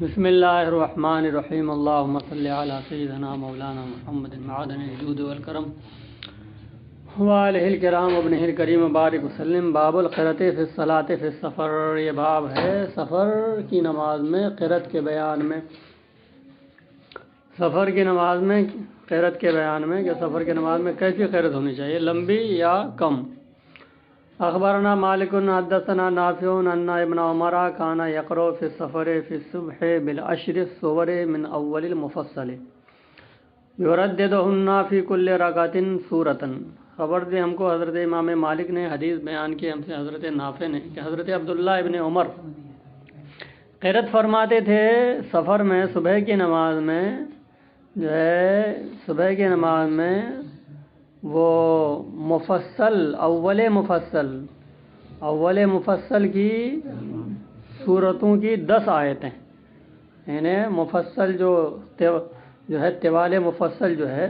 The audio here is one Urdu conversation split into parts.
بسم اللہ الرحمن الرحیم اللہم صلی علی سیدنا مولانا محمد معدن الجود والکرم وآلہ الکرام وابنہ الکریم بارک وسلم. باب القرأۃ فی الصلاۃ فی السفر. یہ باب ہے سفر کی نماز میں قرأت کے بیان میں. سفر کی نماز میں قرأت کے بیان میں کہ سفر کی نماز میں کیسی قرأت ہونی چاہیے، لمبی یا کم. اخبرنا مالک حدثنا نافع ان ابن عمر كان يقرأ في السفر في الصبح بالعشر السور من اول المفصل يرددهن في كل ركعة سورة. خبر دی ہم کو حضرت امام مالک نے حدیث بیان کی ہم سے حضرت نافع نے کہ حضرت عبداللہ ابن عمر قرأت فرماتے تھے سفر میں صبح کی نماز میں، جو ہے صبح کی نماز میں وہ مفصل اول مفصل کی صورتوں کی 10 آیتیں، یعنی مفصل جو ہے طوال مفصل جو ہے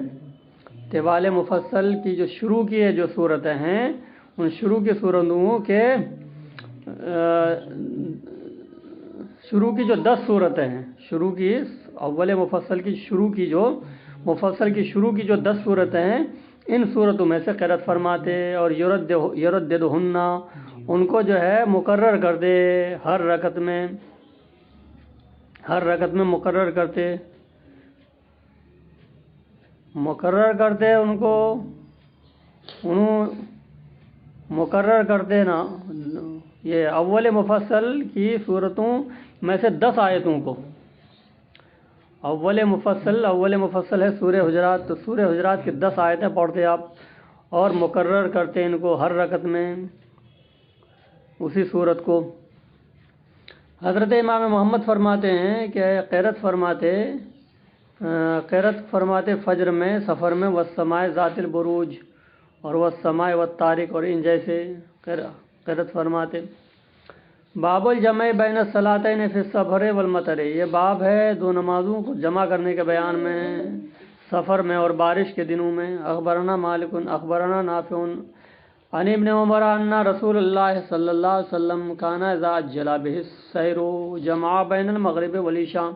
طوال مفصل کی جو شروع کی ہے جو صورتیں ہیں، ان شروع کی صورتوں کے شروع کی جو 10 صورتیں ہیں، شروع کی اول مفصل کی شروع کی جو 10 صورتیں ہیں، ان صورتوں میں سے قرأت فرماتے اور یرددہن ان کو جو ہے مقرر کر دے، ہر رکعت میں مقرر کرتے نا. یہ اول مفصل کی صورتوں میں سے 10 آیتوں کو، اول مفصل ہے سورہ حجرات، تو سورہ حجرات کی 10 آیتیں پڑھتے آپ اور مقرر کرتے ان کو ہر رکعت میں اسی صورت کو. حضرت امام محمد فرماتے ہیں کہ قرأت فرماتے فجر میں، سفر میں، والسماء ذات البروج اور والسماء والطارق اور ان جیسے قرأت فرماتے. باب الجمع بین الصلاتین فی السفر والمطر. یہ باب ہے دو نمازوں کو جمع کرنے کے بیان میں سفر میں اور بارش کے دنوں میں. اخبرنا مالک اخبرنا نافع عن ابن عمر ان رسول اللہ صلی اللہ علیہ وسلم کان اذا اجل به السیر جمع بین المغرب والعشاء.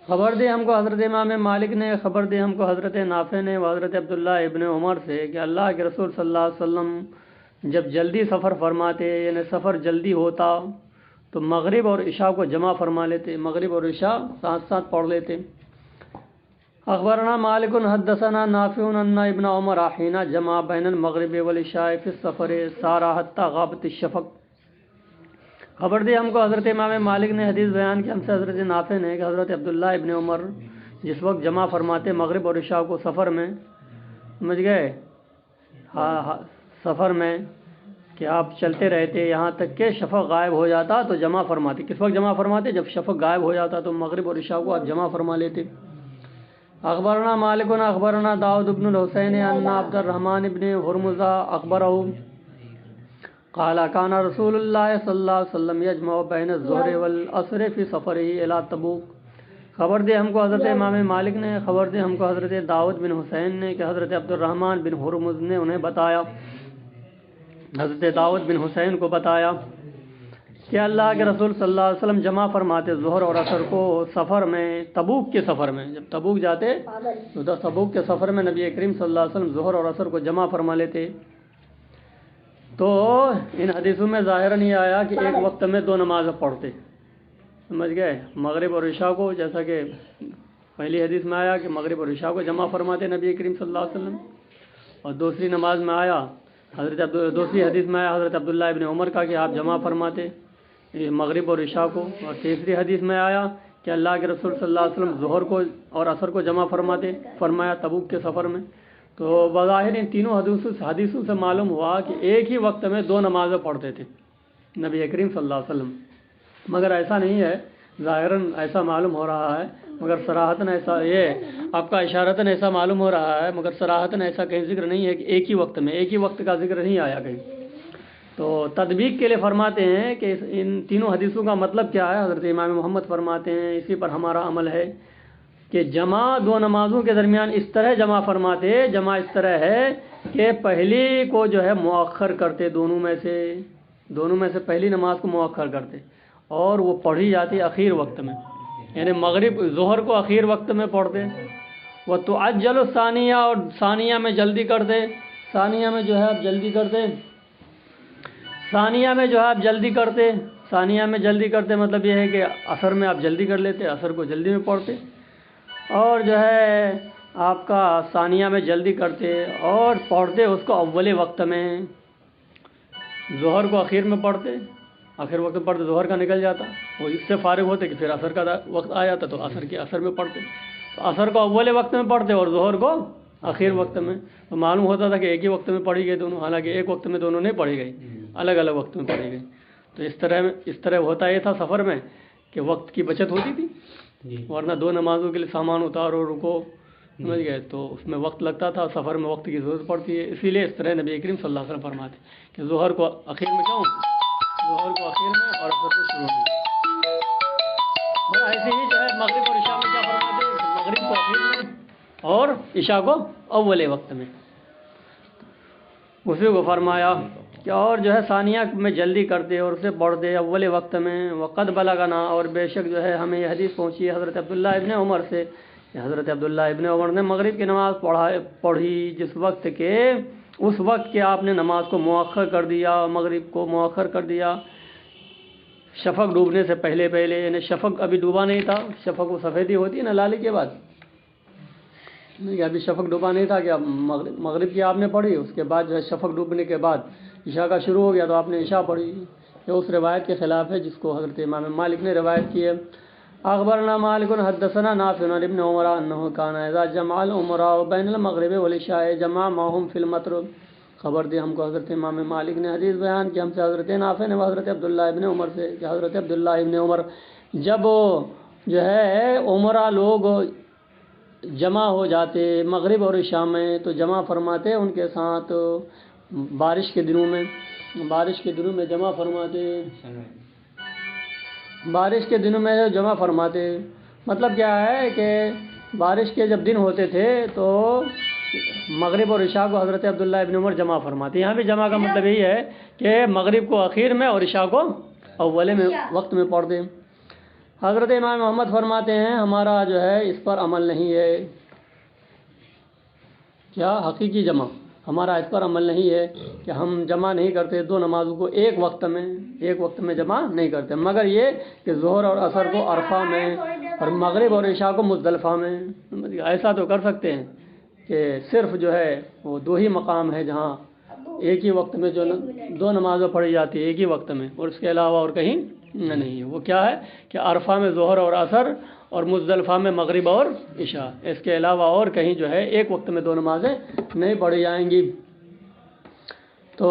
خبر دی ہم کو حضرت امام مالک نے، خبر دی ہم کو حضرت نافع نے و حضرت عبداللہ ابن عمر سے کہ اللہ کے رسول صلی اللہ علیہ وسلم جب جلدی سفر فرماتے، یعنی سفر جلدی ہوتا تو مغرب اور عشاء کو جمع فرما لیتے، مغرب اور عشاء ساتھ ساتھ پڑھ لیتے. اخبرنا مالک حدثنا نافع ان ابن عمر حين جمع بین المغرب والعشاء فی السفر سار حتى غابت الشفق. خبر دی ہم کو حضرت امام مالک نے حدیث بیان کی ہم سے حضرت نافع نے کہ حضرت عبداللہ ابن عمر جس وقت جمع فرماتے مغرب اور عشاء کو سفر میں، سمجھ گئے، سفر میں کہ آپ چلتے رہتے یہاں تک کہ شفق غائب ہو جاتا تو جمع فرماتے. کس وقت جمع فرماتے؟ جب شفق غائب ہو جاتا تو مغرب اور عشاء کو آپ جمع فرما لیتے. اخبرنا مالک اخبرنا داؤد بن الحسین ان عبد الرحمن بن ہرمزہ اخبرہ قال كان رسول اللہ صلی اللہ علیہ وسلم یجمع بین الظہر والعصر فی سفرہ الی تبوک. خبر دی ہم کو حضرت امام مالک نے، خبر دی ہم کو حضرت داؤد بن حسین نے کہ حضرت عبد الرحمن بن ہرمز نے انہیں بتایا، حضرت داؤد بن حسین کو بتایا کہ اللہ کے رسول صلی اللہ علیہ وسلم جمع فرماتے ظہر اور عصر کو سفر میں، تبوک کے سفر میں. جب تبوک جاتے تو تبوک کے سفر میں نبی کریم صلی اللہ علیہ وسلم ظہر اور عصر کو جمع فرما لیتے. تو ان حدیثوں میں ظاہراً یہ آیا کہ ایک وقت میں 2 نمازیں پڑھتے، سمجھ گئے، مغرب اور عشاء کو، جیسا کہ پہلی حدیث میں آیا کہ مغرب اور عشاء کو جمع فرماتے نبی کریم صلی اللہ علیہ وسلم، اور دوسری نماز میں آیا دوسری حدیث میں آیا حضرت عبداللہ ابن عمر کا کہ آپ جمع فرماتے مغرب اور عشاء کو، اور تیسری حدیث میں آیا کہ اللہ کے رسول صلی اللہ علیہ وسلم ظہر کو اور عصر کو جمع فرمایا تبوک کے سفر میں. تو بظاہر ان تینوں حدیثوں سے معلوم ہوا کہ ایک ہی وقت میں 2 نمازیں پڑھتے تھے نبی کریم صلی اللہ علیہ وسلم، مگر ایسا نہیں ہے، ظاہراً ایسا معلوم ہو رہا ہے، مگر صراحتاً ایسا، یہ آپ کا اشارتاً ایسا معلوم ہو رہا ہے، مگر صراحتاً ایسا کہیں ذکر نہیں ہے کہ ایک ہی وقت کا ذکر نہیں آیا کہیں. تو تطبیق کے لیے فرماتے ہیں کہ ان تینوں حدیثوں کا مطلب کیا ہے. حضرت امام محمد فرماتے ہیں اسی پر ہمارا عمل ہے کہ جمع 2 نمازوں کے درمیان اس طرح جمع فرماتے، جمع اس طرح ہے کہ پہلی کو جو ہے مؤخر کرتے، دونوں میں سے پہلی نماز کو مؤخر کرتے اور وہ پڑھی جاتی اخیر وقت میں، یعنی مغرب ظہر کو اخیر وقت میں پڑھتے، وہ تو اجل ثانیہ، اور ثانیہ میں جلدی کرتے، ثانیہ میں جو ہے آپ جلدی کرتے، ثانیہ میں جو ہے آپ جلدی کرتے، ثانیہ میں جلدی کرتے مطلب یہ ہے کہ عصر میں آپ جلدی کر لیتے، عصر کو جلدی میں پڑھتے، اور جو ہے آپ کا ثانیہ میں جلدی کرتے اور پڑھتے اس کو اول وقت میں، ظہر کو اخیر میں پڑھتے، آخر وقت میں پڑھتے ظہر کا نکل جاتا، وہ اس سے فارغ ہوتے کہ پھر عصر کا وقت آ جاتا تو عصر کے عصر میں پڑھتے، تو عصر کو اول وقت میں پڑھتے اور ظہر کو آخر وقت میں، تو معلوم ہوتا تھا کہ ایک ہی وقت میں پڑھی گئی دونوں، حالانکہ ایک وقت میں دونوں نہیں پڑھی گئی، الگ الگ وقت میں پڑھی گئی۔ تو اس طرح ہوتا یہ تھا سفر میں کہ وقت کی بچت ہوتی تھی، ورنہ دو نمازوں کے لیے سامان اتارو رکو، سمجھ گئے، تو اس میں وقت لگتا تھا، سفر میں وقت کی ضرورت پڑتی ہے، اسی لیے اس طرح نبی کریم صلی اللہ علیہ وسلم فرماتے کہ ظہر کو اخیر میں کیوں، ظہر کو اخیر میں اور عصر کو شروع میں، اور ایسے ہی جو ہے مغرب اور عشاء میں کیا فرماتے ہیں کہ مغرب کو اخیر میں اور عشاء کو اول وقت میں، اسی کو فرمایا کہ اور جو ہے ثانیہ میں جلدی کرتے اور اسے پڑھتے اول وقت میں، وقد بلغنا، اور بے شک جو ہے ہمیں یہ حدیث پہنچی ہے حضرت عبداللہ ابن عمر سے، کہ حضرت عبداللہ ابن عمر نے مغرب کی نماز پڑھی جس وقت کے، اس وقت کے آپ نے نماز کو مؤخر کر دیا، مغرب کو مؤخر کر دیا شفق ڈوبنے سے پہلے پہلے، یعنی شفق ابھی ڈوبا نہیں تھا، شفق وہ سفیدی ہوتی ہے نا لالی کے بعد، ابھی شفق ڈوبا نہیں تھا کہ اب مغرب کی آپ نے پڑھی، اس کے بعد جو ہے شفق ڈوبنے کے بعد عشاء کا شروع ہو گیا تو آپ نے عشاء پڑھی، یہ اس روایت کے خلاف ہے جس کو حضرت امام مالک نے روایت کی ہے۔ اخبرنا مالک حدثنا نافع عن ابن عمر انه كان اذا جمع الامراء بين المغرب والعشاء جمع معهم في المطر، خبر دی ہم کو حضرت امام مالک نے حدیث بیان کی ہم سے حضرت نافع نے حضرت عبداللہ ابن عمر سے کہ حضرت عبداللہ ابن عمر جب جو ہے عمرہ لوگ جمع ہو جاتے مغرب اور عشاء میں تو جمع فرماتے ان کے ساتھ، بارش کے دنوں میں، بارش کے دنوں میں جمع فرماتے، بارش کے دنوں میں جمع فرماتے، مطلب کیا ہے کہ بارش کے جب دن ہوتے تھے تو مغرب اور عشاء کو حضرت عبداللہ ابن عمر جمع فرماتے، یہاں بھی جمع کا مطلب یہی ہے کہ مغرب کو اخیر میں اور عشاء کو اول میں وقت میں پڑھ دیں۔ حضرت امام محمد فرماتے ہیں ہمارا جو ہے اس پر عمل نہیں ہے، کیا حقیقی جمع، ہمارا اس پر عمل نہیں ہے کہ ہم جمع نہیں کرتے دو نمازوں کو ایک وقت میں جمع نہیں کرتے، مگر یہ کہ ظہر اور عصر کو عرفہ میں اور مغرب اور عشاء کو مزدلفہ میں، ایسا تو کر سکتے ہیں کہ صرف جو ہے وہ دو ہی مقام ہے جہاں ایک ہی وقت میں جو دو نمازیں پڑھی جاتی ہے ایک ہی وقت میں، اور اس کے علاوہ اور کہیں نہیں ہے، وہ کیا ہے کہ عرفہ میں ظہر اور عصر اور مزدلفہ میں مغرب اور عشاء، اس کے علاوہ اور کہیں جو ہے ایک وقت میں دو نمازیں نہیں پڑھی جائیں گی۔ تو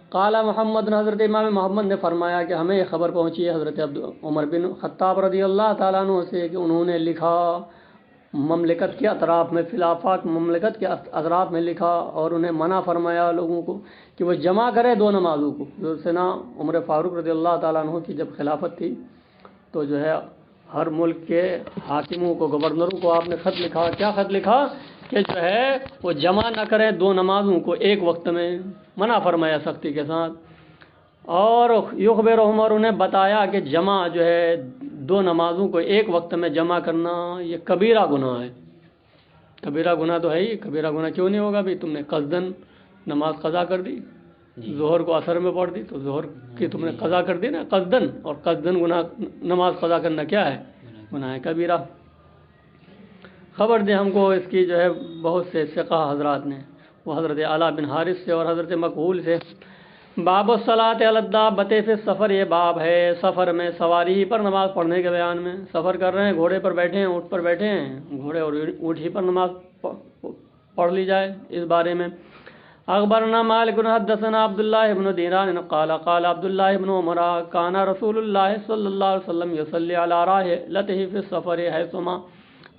قال محمد، حضرت امام محمد نے فرمایا کہ ہمیں یہ خبر پہنچی ہے حضرت عمر بن خطاب رضی اللہ تعالیٰ عنہ سے کہ انہوں نے لکھا مملکت کے اطراف میں، فی الآفاق مملکت کے اطراف میں لکھا اور انہیں منع فرمایا لوگوں کو کہ وہ جمع کرے دو نمازوں کو۔ سنا عمر فاروق رضی اللہ تعالیٰ عنہ کی جب خلافت تھی تو جو ہے ہر ملک کے حاکموں کو، گورنروں کو آپ نے خط لکھا، کیا خط لکھا کہ جو ہے وہ جمع نہ کریں دو نمازوں کو ایک وقت میں، منع فرمایا سختی کے ساتھ، اور یخبر عمر انہیں بتایا کہ جمع جو ہے دو نمازوں کو ایک وقت میں جمع کرنا یہ کبیرہ گناہ ہے، کبیرہ گناہ تو ہے ہی، کبیرہ گناہ کیوں نہیں ہوگا بھی، تم نے قصدن نماز قضا کر دی، ظہر کو عصر میں پڑھ دی تو ظہر کی تم نے قضا کر دی نا قصدن، اور قصدن گناہ نماز قضا کرنا کیا ہے، گناہ ہے کبیرہ۔ خبر دے ہم کو اس کی جو ہے بہت سے ثقہ حضرات نے، وہ حضرت اعلیٰ بن حارث سے اور حضرت مقبول سے۔ باب الصلاۃ علی الدابۃ فی السفر، یہ باب ہے سفر میں سواری پر نماز پڑھنے کے بیان میں، سفر کر رہے ہیں گھوڑے پر بیٹھے ہیں اونٹ پر بیٹھے ہیں، گھوڑے اور اونٹ ہی پر نماز پڑھ لی جائے اس بارے میں۔ اخبرنا مالک حدثنا عبداللہ بن دینار قال قال عبداللہ بن عمر کان رسول اللہ صلی اللہ علیہ وسلم یصلی علی راحلتہ فی السفر حیثما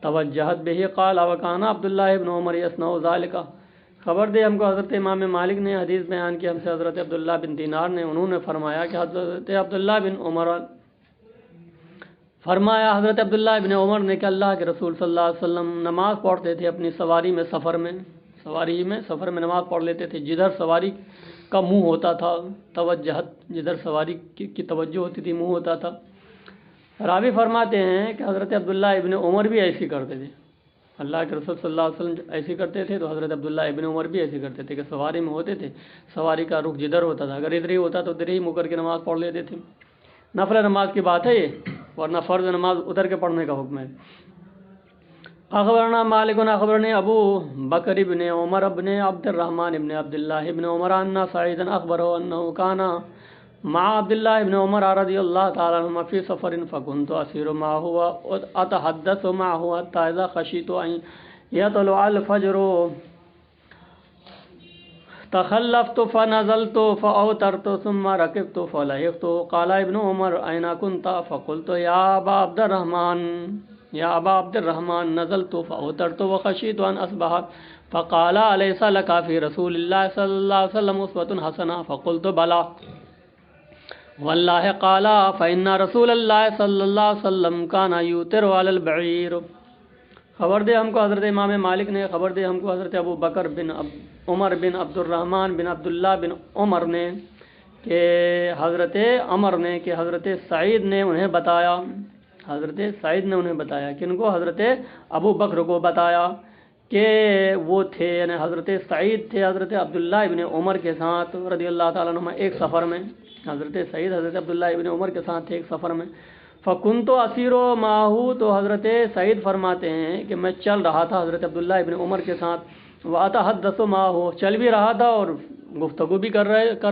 توجہت بہ قال وکان عبداللہ بن عمر یصنع ذلک۔ خبر دے ہم کو حضرت امام مالک نے حدیث بیان کی ہم سے حضرت عبداللہ بن دینار نے، انہوں نے فرمایا کہ حضرت عبداللہ بن عمر فرمایا حضرت عبداللہ بن عمر نے کہ اللہ کے رسول صلی اللہ علیہ وسلم نماز پڑھتے تھے اپنی سواری میں، سفر میں، سواری میں سفر میں نماز پڑھ لیتے تھے، جدھر سواری کا منہ ہوتا تھا، توجہت جدھر سواری کی توجہ ہوتی تھی منہ ہوتا تھا۔ راوی فرماتے ہیں کہ حضرت عبداللہ ابن عمر بھی ایسی کرتے تھے، اللہ کے رسول صلی اللہ علیہ وسلم ایسی کرتے تھے تو حضرت عبداللہ ابن عمر بھی ایسی کرتے تھے کہ سواری میں ہوتے تھے، سواری کا رخ جدھر ہوتا تھا، اگر ادھر ہی ہوتا تو ادھر ہی منہ کر کے نماز پڑھ لیتے تھے۔ نفل نماز کی بات ہے یہ، ورنہ فرض نماز ادھر کے پڑھنے کا حکم ہے۔ اخبرنا مالک اخبرني ابو بکر بن عمر بن عبد الرحمن بن عبد الله بن عمر ان سعيدا اخبره انه كان مع عبد الله بن عمر رضي الله تعالى عنهما في سفر فكنت اسير معه واتحدث معه حتى اذا خشيت ان يطلع الفجر تخلفت فنزلت فأوترت ثم ركبت فلحقت قال ابن عمر أين كنت فقلت يا أبا عبد الرحمن نزلت فأوترت وخشيت أن أصبح فقال أليس لك في رسول الله صلى الله عليه وسلم أسوة حسنة فقلت بلى والله قال فإن رسول الله صلى الله عليه وسلم كان يوتر على البعير۔ خبر دے ہم کو حضرت امام مالک نے، خبر دے ہم کو حضرت ابو بکر بن عمر بن عبد الرحمن بن عبداللہ بن عمر نے کہ حضرت عمر نے کہ حضرت سعید نے انہیں بتایا، حضرت سعید نے انہیں بتایا، کن کو؟ حضرت ابو بکر کو بتایا کہ وہ تھے، یعنی حضرت سعید تھے حضرت عبداللہ ابن عمر کے ساتھ رضی اللہ تعالیٰ عنہ ایک سفر میں، حضرت سعید حضرت عبداللہ ابن عمر کے ساتھ تھے ایک سفر میں۔ فکنت اسیر معه، تو حضرت سعید فرماتے ہیں کہ میں چل رہا تھا حضرت عبداللہ ابن عمر کے ساتھ، واتحدث معه، چل بھی رہا تھا اور گفتگو بھی کر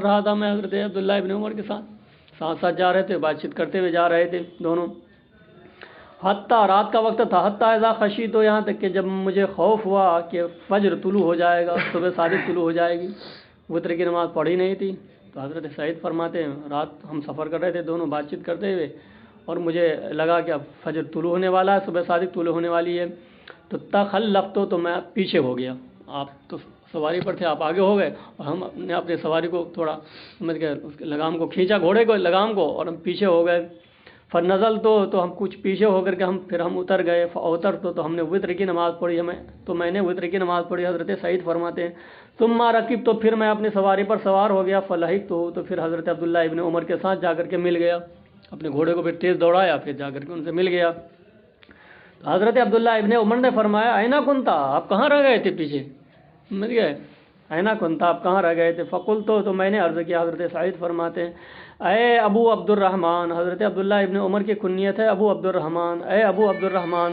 رہا تھا میں حضرت عبداللہ ابن عمر کے ساتھ جا رہے تھے، بات چیت کرتے ہوئے جا رہے تھے دونوں۔ حتیٰ، رات کا وقت تھا، حتیٰ اذا خشیت، تو یہاں تک کہ جب مجھے خوف ہوا کہ فجر طلوع ہو جائے گا، صبح صادق طلوع ہو جائے گی، وتر کی نماز پڑھی نہیں تھی، تو حضرت سعید فرماتے ہیں رات ہم سفر کر رہے تھے دونوں بات چیت کرتے ہوئے، اور مجھے لگا کہ اب فجر طلوع ہونے والا ہے، صبح صادق طلوع ہونے والی ہے، تو تخلفت، تو میں پیچھے ہو گیا، آپ تو سواری پر تھے، آپ آگے ہو گئے، اور ہم نے اپنے سواری کو تھوڑا سمجھ گئے، اس کے لگام کو کھینچا، گھوڑے کو لگام کو، اور ہم پیچھے ہو گئے۔ فنزل تو ہم کچھ پیچھے ہو کر کے پھر ہم اتر گئے، فاوتر تو ہم نے وتر کی نماز پڑھی، میں نے وتر کی نماز پڑھی۔ حضرت سعید فرماتے ہیں ثم رکب، تو پھر میں اپنی سواری پر سوار ہو گیا، فلحقت، تو پھر حضرت عبداللہ ابن عمر کے ساتھ جا کر کے مل گیا، اپنے گھوڑے کو پھر تیز دوڑایا، پھر جا کر کے ان سے مل گیا۔ تو حضرت عبداللہ ابن عمر نے فرمایا اینا کنتا، آپ کہاں رہ گئے تھے پیچھے، سمجھ گئے، اینا کنتا، آپ کہاں رہ گئے تھے؟ فقلت، تو میں نے عرض کیا، حضرت سعید فرماتے ہیں اے ابو عبد الرحمن، حضرت عبداللہ ابن عمر کی کنیت ہے ابو عبد الرحمن، اے ابو عبد الرحمن،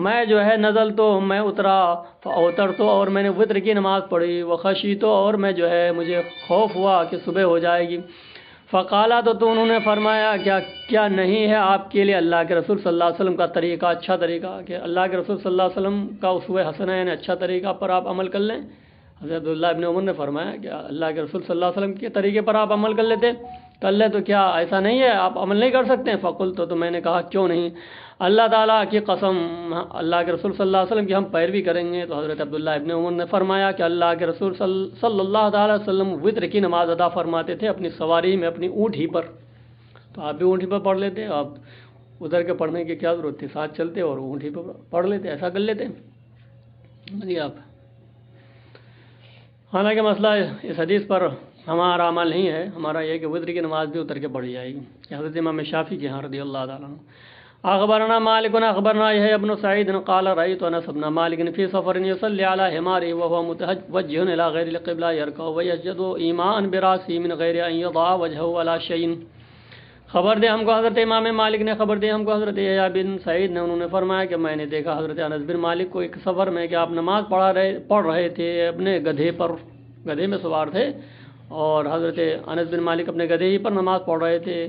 میں جو ہے نزل تو میں اترا، فاوتر تو اور میں نے وتر کی نماز پڑھی، وخشی تو اور میں جو ہے مجھے خوف ہوا کہ صبح ہو جائے گی۔ فقالا، تو انہوں نے فرمایا کیا نہیں ہے آپ کے لیے اللہ کے رسول صلی اللہ علیہ وسلم کا طریقہ، اچھا طریقہ، کہ اللہ کے رسول صلی اللہ علیہ وسلم کا اسوہ حسنہ یعنی اچھا طریقہ پر آپ عمل کر لیں۔ حضرت عبداللہ ابن عمر نے فرمایا کہ اللہ کے رسول صلی اللہ علیہ وسلم کے طریقے پر آپ عمل کر لیں تو کیا ایسا نہیں ہے آپ عمل نہیں کر سکتے ہیں؟ فقلت، تو میں نے کہا کیوں نہیں، اللہ تعالیٰ کی قسم، اللہ کے رسول صلی اللہ علیہ وسلم کی ہم پیروی کریں گے۔ تو حضرت عبداللہ ابن عمر نے فرمایا کہ اللہ کے رسول صلی اللہ تعالیٰ علیہ وسلم وتر کی نماز ادا فرماتے تھے اپنی سواری میں، اپنی اونٹ ہی پر، تو آپ بھی اونٹ ہی پر پڑھ لیتے، آپ ادھر کے پڑھنے کی کیا ضرورت تھی، ساتھ چلتے اور اونٹ ہی پر پڑھ لیتے، ایسا کر لیتے جی آپ۔ حالانکہ مسئلہ اس حدیث پر ہمارا عمل نہیں ہے، ہمارا یہ کہ وتر کی نماز بھی اتر کے پڑھی جائے گی، حضرت امام شافعی کے ہاں رضی اللہ تعالیٰ عنہ۔ اخبرنا مالک اخبرنا يحيى ابن سعيد قال رأيت انس بن مالك في سفر يصلي على حماره وهو متوجه الى غير القبلة يركع ويسجد ايماء براسه من غير ان يضع وجهه على شيء۔ خبر دے ہم کو حضرت امام مالک نے، خبر دے ہم کو حضرت یحییٰ بن سعید نے، انہوں نے فرمایا کہ میں نے دیکھا حضرت انس بن مالک کو ایک سفر میں کہ آپ نماز پڑھ رہے تھے اپنے گدھے پر، گدھے میں سوار تھے، اور حضرت انس بن مالک اپنے گدھے ہی پر نماز پڑھ رہے تھے،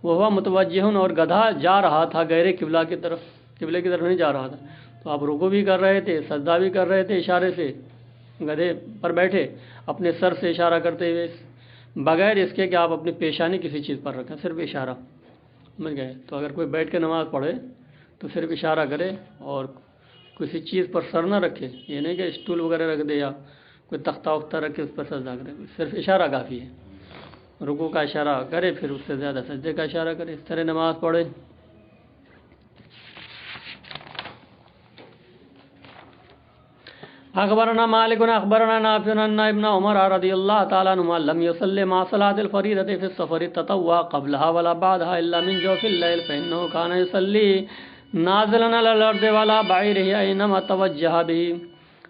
وہ متوجہ، اور گدھا جا رہا تھا غیر قبلہ کی طرف، قبلے کی طرف نہیں جا رہا تھا، تو آپ رکوع بھی کر رہے تھے، سجدہ بھی کر رہے تھے، اشارے سے گدھے پر بیٹھے اپنے سر سے اشارہ کرتے ہوئے، بغیر اس کے کہ آپ اپنی پیشانی کسی چیز پر رکھیں، صرف اشارہ، سمجھ گئے۔ تو اگر کوئی بیٹھ کے نماز پڑھے تو صرف اشارہ کرے اور کسی چیز پر سر نہ رکھے، یہ نہیں کہ اسٹول وغیرہ رکھ دے یا کوئی تختہ وختہ رکھے اس پر سجدہ کرے، صرف اشارہ کافی ہے، رکوع کا اشارہ کرے پھر اس سے زیادہ سجدے کا اشارہ کرے، اس طرح نماز پڑھے۔ اخبرنا مالک اخبرنا نافع ان ابن عمر رضی اللہ تعالی عنہما لم يصلي مع صلاة الفریضة في السفر التطوع قبلها ولا بعدها الا من جوف الليل فانه كان يصلي نازلا على الارض ولا بعيره اينما توجه به.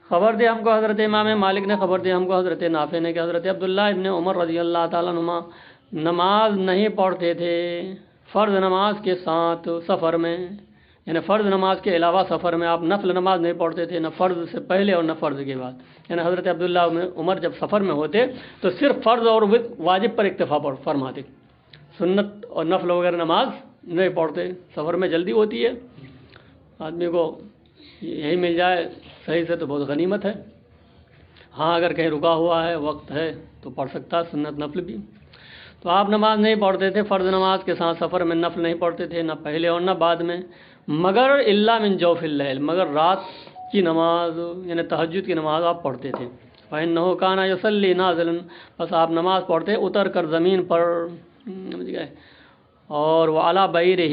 خبر دے ہم کو حضرت امام مالک نے خبر دی ہم کو حضرت نافع نے کہ حضرت عبداللہ ابن عمر رضی اللہ تعالیٰ عنہما نماز نہیں پڑھتے تھے فرض نماز کے ساتھ سفر میں، یعنی فرض نماز کے علاوہ سفر میں آپ نفل نماز نہیں پڑھتے تھے، نہ فرض سے پہلے اور نہ فرض کے بعد. یعنی حضرت عبداللہ عمر جب سفر میں ہوتے تو صرف فرض اور واجب پر اکتفا فرماتے، سنت اور نفل وغیرہ نماز نہیں پڑھتے. سفر میں جلدی ہوتی ہے، آدمی کو یہی مل جائے صحیح سے تو بہت غنیمت ہے. ہاں اگر کہیں رکا ہوا ہے وقت ہے تو پڑھ سکتا ہے سنت نفل بھی. تو آپ نماز نہیں پڑھتے تھے فرض نماز کے ساتھ سفر میں، نفل نہیں پڑھتے تھے نہ پہلے اور نہ بعد میں، مگر الا من جوف اللیل، مگر رات کی نماز یعنی تہجد کی نماز آپ پڑھتے تھے. فإنه كان يصلي نازلا، بس آپ نماز پڑھتے اتر کر زمین پر، سمجھ گئے، اور وعلی بعیرہ،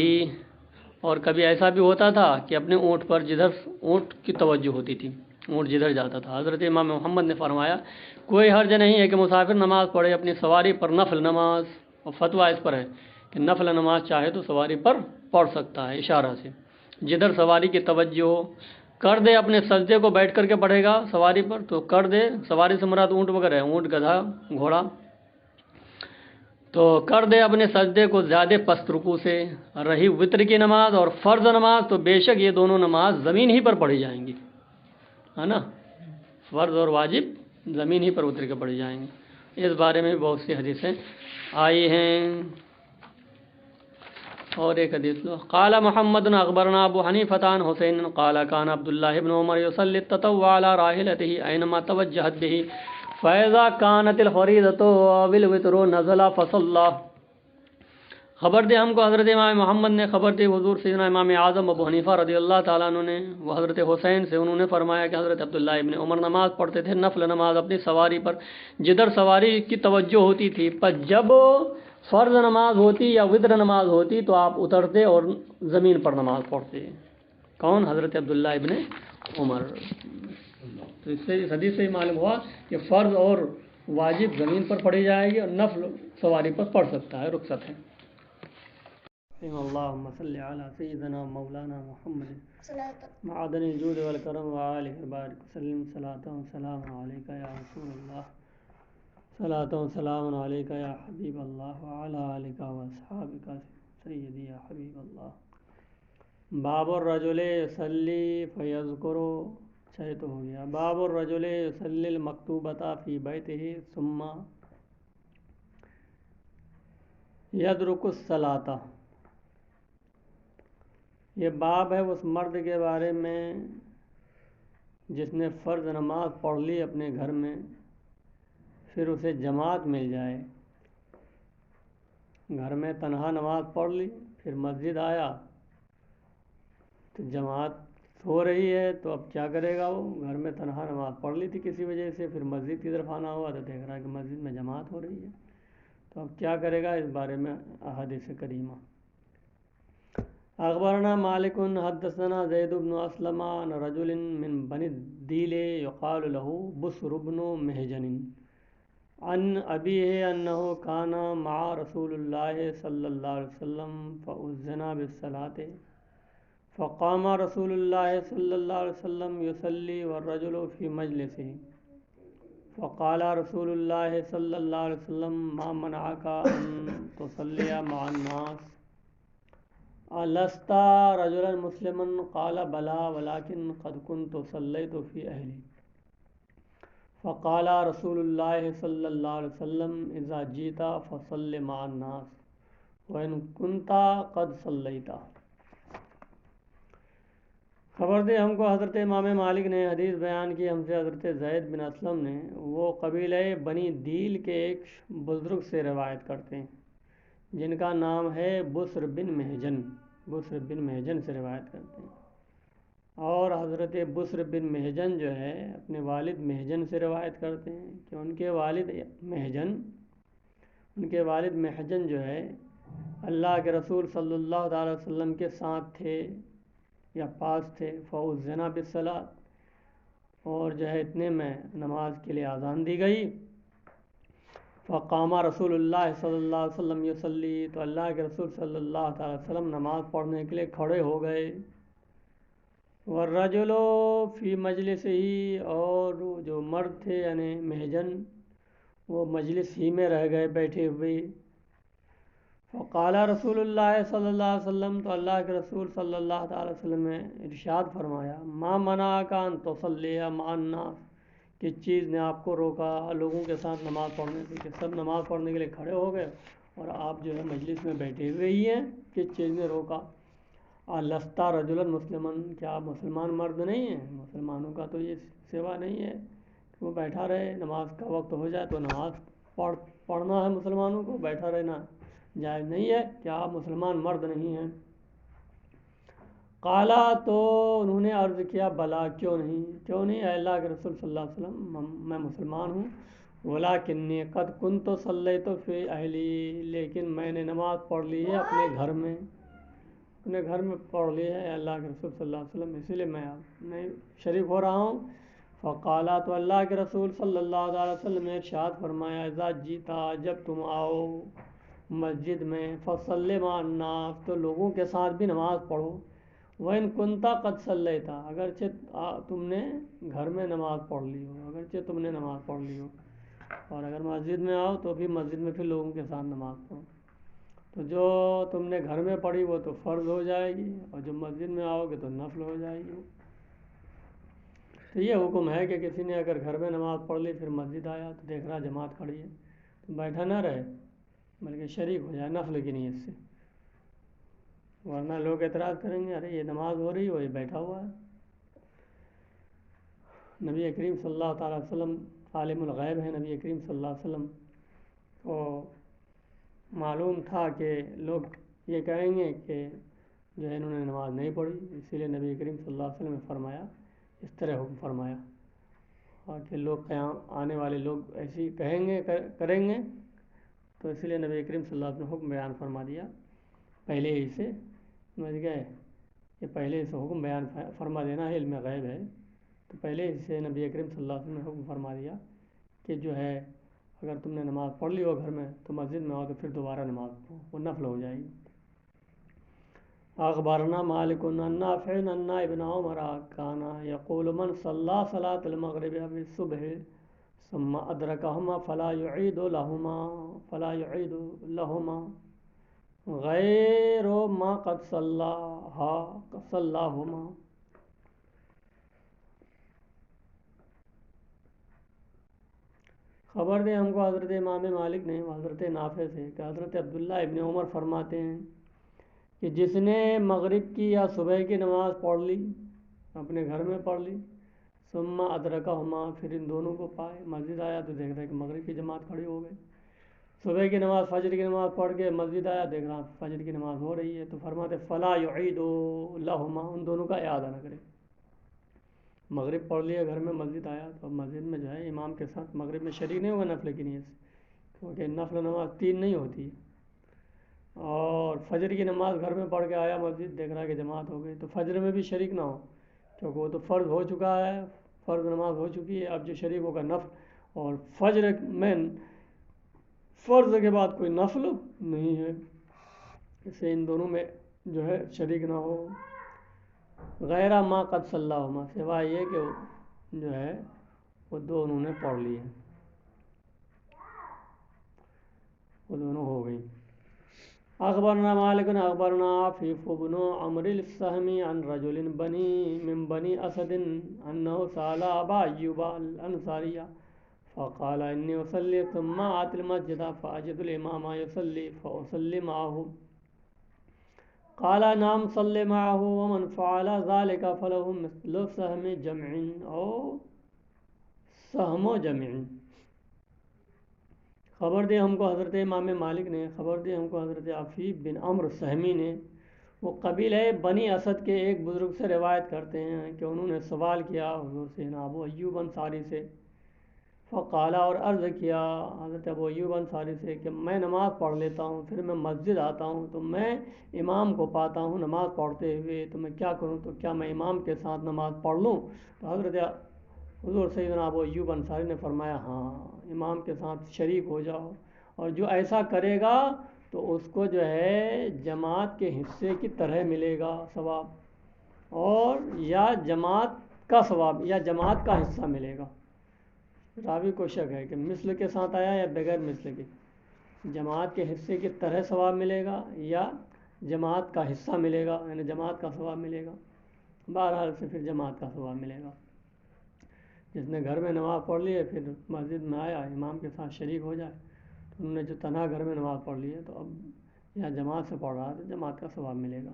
اور کبھی ایسا بھی ہوتا تھا کہ اپنے اونٹ پر، جدھر اونٹ کی توجہ ہوتی تھی اونٹ جدھر جاتا تھا. حضرت امام محمد نے فرمایا کوئی حرج نہیں ہے کہ مسافر نماز پڑھے اپنی سواری پر نفل نماز، اور فتویٰ اس پر ہے کہ نفل نماز چاہے تو سواری پر پڑھ سکتا ہے اشارہ سے، جدھر سواری کی توجہ ہو. کر دے اپنے سجدے کو بیٹھ کر کے پڑھے گا سواری پر تو کر دے، سواری سے مراد اونٹ وغیرہ ہے، اونٹ گدھا گھوڑا، تو کر دے اپنے سجدے کو زیادہ پست رکوع سے. رہی وتر کی نماز اور فرض نماز تو بے شک یہ دونوں نماز زمین ہی پر پڑھی جائیں گی، ہے نا، فرض اور واجب زمین ہی پر اتر کے پڑھی جائیں گے. اس بارے میں بہت سی حدیثیں آئی ہیں. اور ایک حدیث لو. قال محمد اخبرنا ابو حنیفہ عن حسین قال كان عبد الله بن عمر يصلي التطوع على راحلته اينما توجهت به فاذا كانت الفریضة والوتر نزل فصلى. خبر دے ہم کو حضرت امام محمد نے خبر دی حضور سیدنا امام اعظم ابو حنیفہ رضی اللہ تعالیٰ عنہ نے، وہ حضرت حسین سے انہوں نے فرمایا کہ حضرت عبداللہ ابن عمر نماز پڑھتے تھے نفل نماز اپنی سواری پر جدھر سواری کی توجہ ہوتی تھی، پر جب فرض نماز ہوتی یا وتر نماز ہوتی تو آپ اترتے اور زمین پر نماز پڑھتے. کون؟ حضرت عبداللہ ابن عمر. تو اس سے اس حدیث سے معلوم ہوا کہ فرض اور واجب زمین پر پڑھی جائے گی اور نفل سواری پر پڑھ سکتا ہے، رخصت ہے. اللهم صل على سيدنا مولانا محمد معدن الجود والكرم وآله وبارك وسلم. صلاة وسلام عليك يا رسول الله، صلاة وسلام عليك يا حبيب الله وعلى آلك وأصحابك سيدي يا حبيب الله. باب الرجل يصلي فيذكر، صحیح تو ہو گیا. باب الرجل يصلي المكتوبة في بيته ثم يترك الصلاة. یہ باب ہے اس مرد کے بارے میں جس نے فرض نماز پڑھ لی اپنے گھر میں، پھر اسے جماعت مل جائے. گھر میں تنہا نماز پڑھ لی، پھر مسجد آیا تو جماعت ہو رہی ہے، تو اب کیا کرے گا؟ وہ گھر میں تنہا نماز پڑھ لی تھی کسی وجہ سے، پھر مسجد کی طرف آنا ہوا تو دیکھ رہا ہے کہ مسجد میں جماعت ہو رہی ہے، تو اب کیا کرے گا؟ اس بارے میں احادیث کریمہ. اخبرنا مالک حدثنا زید بن اسلم عن رجل من بني الديل يقال له بسر بن مهجن عن أبيه أنه كان مع رسول الله صلى الله عليه وسلم فأذن بالصلاة فقام رسول الله صلى الله عليه وسلم يصلي والرجل في مجلسه فقال رسول الله صلى الله عليه وسلم ما منعك أن تصلي مع الناس ألست رجلا مسلما؟ قال بلى ولكن قد كنت صليت في أهلي. فقال رسول الله صلى الله عليه وسلم إذا جئت فصل مع الناس وإن كنت قد صليت. خبر دے ہم کو حضرت امام مالک نے حدیث بیان کی ہم سے حضرت زید بن اسلم نے، وہ قبیلہ بنی دیل کے ایک بزرگ سے روایت کرتے ہیں جن کا نام ہے بسر بن مہجن. بسر بن مہجن سے روایت کرتے ہیں، اور حضرت بسر بن مہجن جو ہے اپنے والد مہجن سے روایت کرتے ہیں کہ ان کے والد مہجن جو ہے اللہ کے رسول صلی اللہ علیہ وسلم کے ساتھ تھے یا پاس تھے. فأذن بالصلاۃ، اور جو ہے اتنے میں نماز کے لیے اذان دی گئی. فقام رسول اللہ صلی اللہ علیہ وسلم یصلی، تو اللہ کے رسول صلی اللہ تعالی وسلم نماز پڑھنے کے لیے کھڑے ہو گئے. والرجل فی مجلس ہی، اور جو مرد تھے یعنی محجن وہ مجلس ہی میں رہ گئے بیٹھے ہوئے. فقال رسول اللہ صلی اللہ علیہ وسلم، تو اللہ کے رسول صلی اللہ تعالی وسلم نے ارشاد فرمایا، ما منعک ان تصلی مع الناس، کس چیز نے آپ کو روکا لوگوں کے ساتھ نماز پڑھنے سے، کہ سب نماز پڑھنے کے لیے کھڑے ہو گئے اور آپ جو ہے مجلس میں بیٹھے ہوئے ہی ہیں، کس چیز نے روکا؟ لستا رجلا مسلمن، کیا آپ مسلمان مرد نہیں ہیں؟ مسلمانوں کا تو یہ سوا نہیں ہے کہ وہ بیٹھا رہے، نماز کا وقت ہو جائے تو نماز پڑھنا ہے، مسلمانوں کو بیٹھا رہنا جائز نہیں ہے، کیا آپ مسلمان مرد نہیں ہیں؟ قالا، تو انہوں نے عرض کیا، بلا، کیوں نہیں اے اللہ کے رسول صلی اللہ علیہ وسلم، میں مسلمان ہوں. ولکنی قد کنت صلیت فی اہلی، لیکن میں نے نماز پڑھ لی ہے اپنے گھر میں پڑھ لی ہے اللہ کے رسول صلی اللہ علیہ وسلم، اسی لیے میں شریک ہو رہا ہوں. فقالا، تو اللہ کے رسول صلی اللہ علیہ وسلم نے ارشاد فرمایا، اذا جیتا، جب تم آؤ مسجد میں، فصلی مع الناس، تو لوگوں کے ساتھ بھی نماز پڑھو. وَإِن كُنْتَ قَدْ صَلَّيْتَ، اگرچہ تم نے گھر میں نماز پڑھ لی ہو، اور اگر مسجد میں آؤ تو بھی مسجد میں پھر لوگوں کے ساتھ نماز پڑھو. تو جو تم نے گھر میں پڑھی وہ تو فرض ہو جائے گی، اور جو مسجد میں آؤ گے تو نفل ہو جائے گی. تو یہ حکم ہے کہ کسی نے اگر گھر میں نماز پڑھ لی پھر مسجد آیا تو دیکھ رہا جماعت کھڑی ہے تو بیٹھا نہ رہے بلکہ شریک ہو جائے نفل کی نیت سے، ورنہ لوگ اعتراض کریں گے، ارے یہ نماز ہو رہی ہو یہ بیٹھا ہوا ہے. نبی کریم صلی اللہ تعالیٰ وسلم عالم الغیب ہے. نبی کریم صلی اللہ علیہ وسلم کو معلوم تھا کہ لوگ یہ کہیں گے کہ جو ہے انہوں نے نماز نہیں پڑھی، اسی لیے نبی کریم صلی اللہ علیہ وسلم نے فرمایا، اس طرح حکم فرمایا، اور کہ لوگ قیام آنے والے لوگ ایسی کہیں گے کریں گے، تو اسی لیے نبی کریم صلی اللہ علیہ وسلم نے حکم بیان فرما دیا پہلے ہی سے. سمجھ گئے کہ پہلے سے حکم بیان فرما دینا ہے، علم غیب ہے، تو پہلے سے نبی کریم صلی اللہ علیہ وسلم نے حکم فرما دیا کہ جو ہے اگر تم نے نماز پڑھ لی ہو گھر میں تو مسجد میں آؤ تو پھر دوبارہ نماز پڑھو، وہ نفل ہو جائے گی. اخبرنا مالک عن نافع ان ابن عمر کان یقول من صلى صلاة المغرب بالصبح ثم ادرکهما فلا يعيد لهما غیر ما قد صلاهما. خبر دے ہم کو حضرت امام مالک نے حضرت نافع سے کہ حضرت عبداللہ ابن عمر فرماتے ہیں کہ جس نے مغرب کی یا صبح کی نماز پڑھ لی، اپنے گھر میں پڑھ لی، ثم ادرکہما، پھر ان دونوں کو پائے، مسجد آیا تو دیکھ رہا کہ مغرب کی جماعت کھڑی ہو گئی، صبح کی نماز فجر کی نماز پڑھ کے مسجد آیا دیکھ رہا فجر کی نماز ہو رہی ہے، تو فرماتے فلا یعید لہما، ان دونوں کا اعادہ نہ کرے. مغرب پڑھ لیا گھر میں، مسجد آیا تو اب مسجد میں جو ہے امام کے ساتھ مغرب میں شریک نہیں ہوگا نفل کی نیت سے، کیونکہ نفل نماز 3 نہیں ہوتی. اور فجر کی نماز گھر میں پڑھ کے آیا مسجد، دیکھ رہا کہ جماعت ہو گئی، تو فجر میں بھی شریک نہ ہو، کیونکہ وہ تو فرض ہو چکا ہے، فرض نماز ہو چکی ہے. اب جو شریک ہوگا نفل، اور فجر میں فرض کے بعد کوئی نفل نہیں ہے، اسے ان دونوں میں جو ہے شریک نہ ہو. غیر ما قد صلاہما، سوائے یہ کہ جو ہے وہ دونوں نے پڑھ لی ہے، وہ دونوں ہو گئی. اخبرنا مالک اخبرنا عفیف بن عمرو السہمی عن رجل من بنی اسد انه سأل ابا ایوب الانصاری فقال انی اصلی ثم آت المسجد فاجد الامام یصلی فاصلی معه. قال نعم صلی معه ومن فعل ذلك فله مثل سهم جمع او سهم جمع. خبر دے ہم کو حضرت امام مالک نے، خبر دے ہم کو حضرت عفیف بن عمرو سہمی نے، وہ قبیلہ بنی اسد کے ایک بزرگ سے روایت کرتے ہیں کہ انہوں نے سوال کیا حضور سے ابو ایوب انصاری سے، فقالا، اور عرض کیا حضرت ابو ایوب انصاری سے کہ میں نماز پڑھ لیتا ہوں، پھر میں مسجد آتا ہوں تو میں امام کو پاتا ہوں نماز پڑھتے ہوئے، تو میں کیا کروں؟ تو کیا میں امام کے ساتھ نماز پڑھ لوں؟ تو حضرت حضور سیدنا ابو ایوب انصاری نے فرمایا ہاں امام کے ساتھ شریک ہو جاؤ، اور جو ایسا کرے گا تو اس کو جو ہے جماعت کے حصے کی طرح ملے گا ثواب، اور یا جماعت کا ثواب یا جماعت کا حصہ ملے گا۔ راوی کو شک ہے کہ مثل کے ساتھ آیا یا بغیر مثل کے، جماعت کے حصے کی طرح ثواب ملے گا یا جماعت کا حصہ ملے گا، یعنی جماعت کا ثواب ملے گا۔ بہرحال سے پھر جماعت کا ثواب ملے گا۔ جس نے گھر میں نماز پڑھ لی ہے پھر مسجد میں آیا امام کے ساتھ شریک ہو جائے، تو انہوں نے جو تنہا گھر میں نماز پڑھ لی ہے تو اب یہاں جماعت سے پڑھ رہا ہے تو جماعت کا ثواب ملے گا۔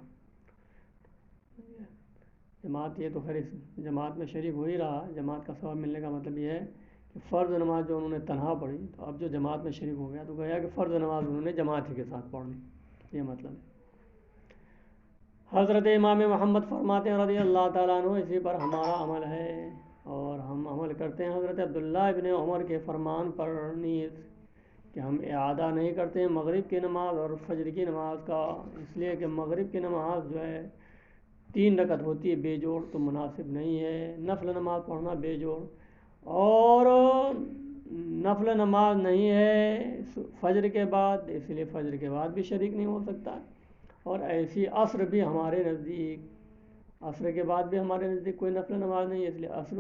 جماعت یہ تو خیر اس جماعت میں شریک ہو ہی رہا، جماعت کا ثواب ملنے کا مطلب یہ ہے کہ فرض نماز جو انہوں نے تنہا پڑھی تو اب جو جماعت میں شریک ہو گیا تو گویا کہ فرض نماز انہوں نے جماعت ہی کے ساتھ پڑھ لی، یہ مطلب ہے۔ حضرت امام محمد فرماتے ہیں رضی اللہ تعالیٰ عنہ، اسی پر ہمارا عمل ہے اور ہم عمل کرتے ہیں حضرت عبداللہ ابن عمر کے فرمان پر نیز کہ ہم اعادہ نہیں کرتے ہیں مغرب کی نماز اور فجر کی نماز کا، اس لیے کہ مغرب کی نماز جو ہے 3 رکعت ہوتی ہے بے جوڑ، تو مناسب نہیں ہے نفل نماز پڑھنا بے جوڑ، اور نفل نماز نہیں ہے فجر کے بعد، اس لیے فجر کے بعد بھی شریک نہیں ہو سکتا، اور ایسی عصر بھی ہمارے نزدیک، عصر کے بعد بھی ہمارے نزدیک کوئی نفل نماز نہیں ہے، اس لیے عصر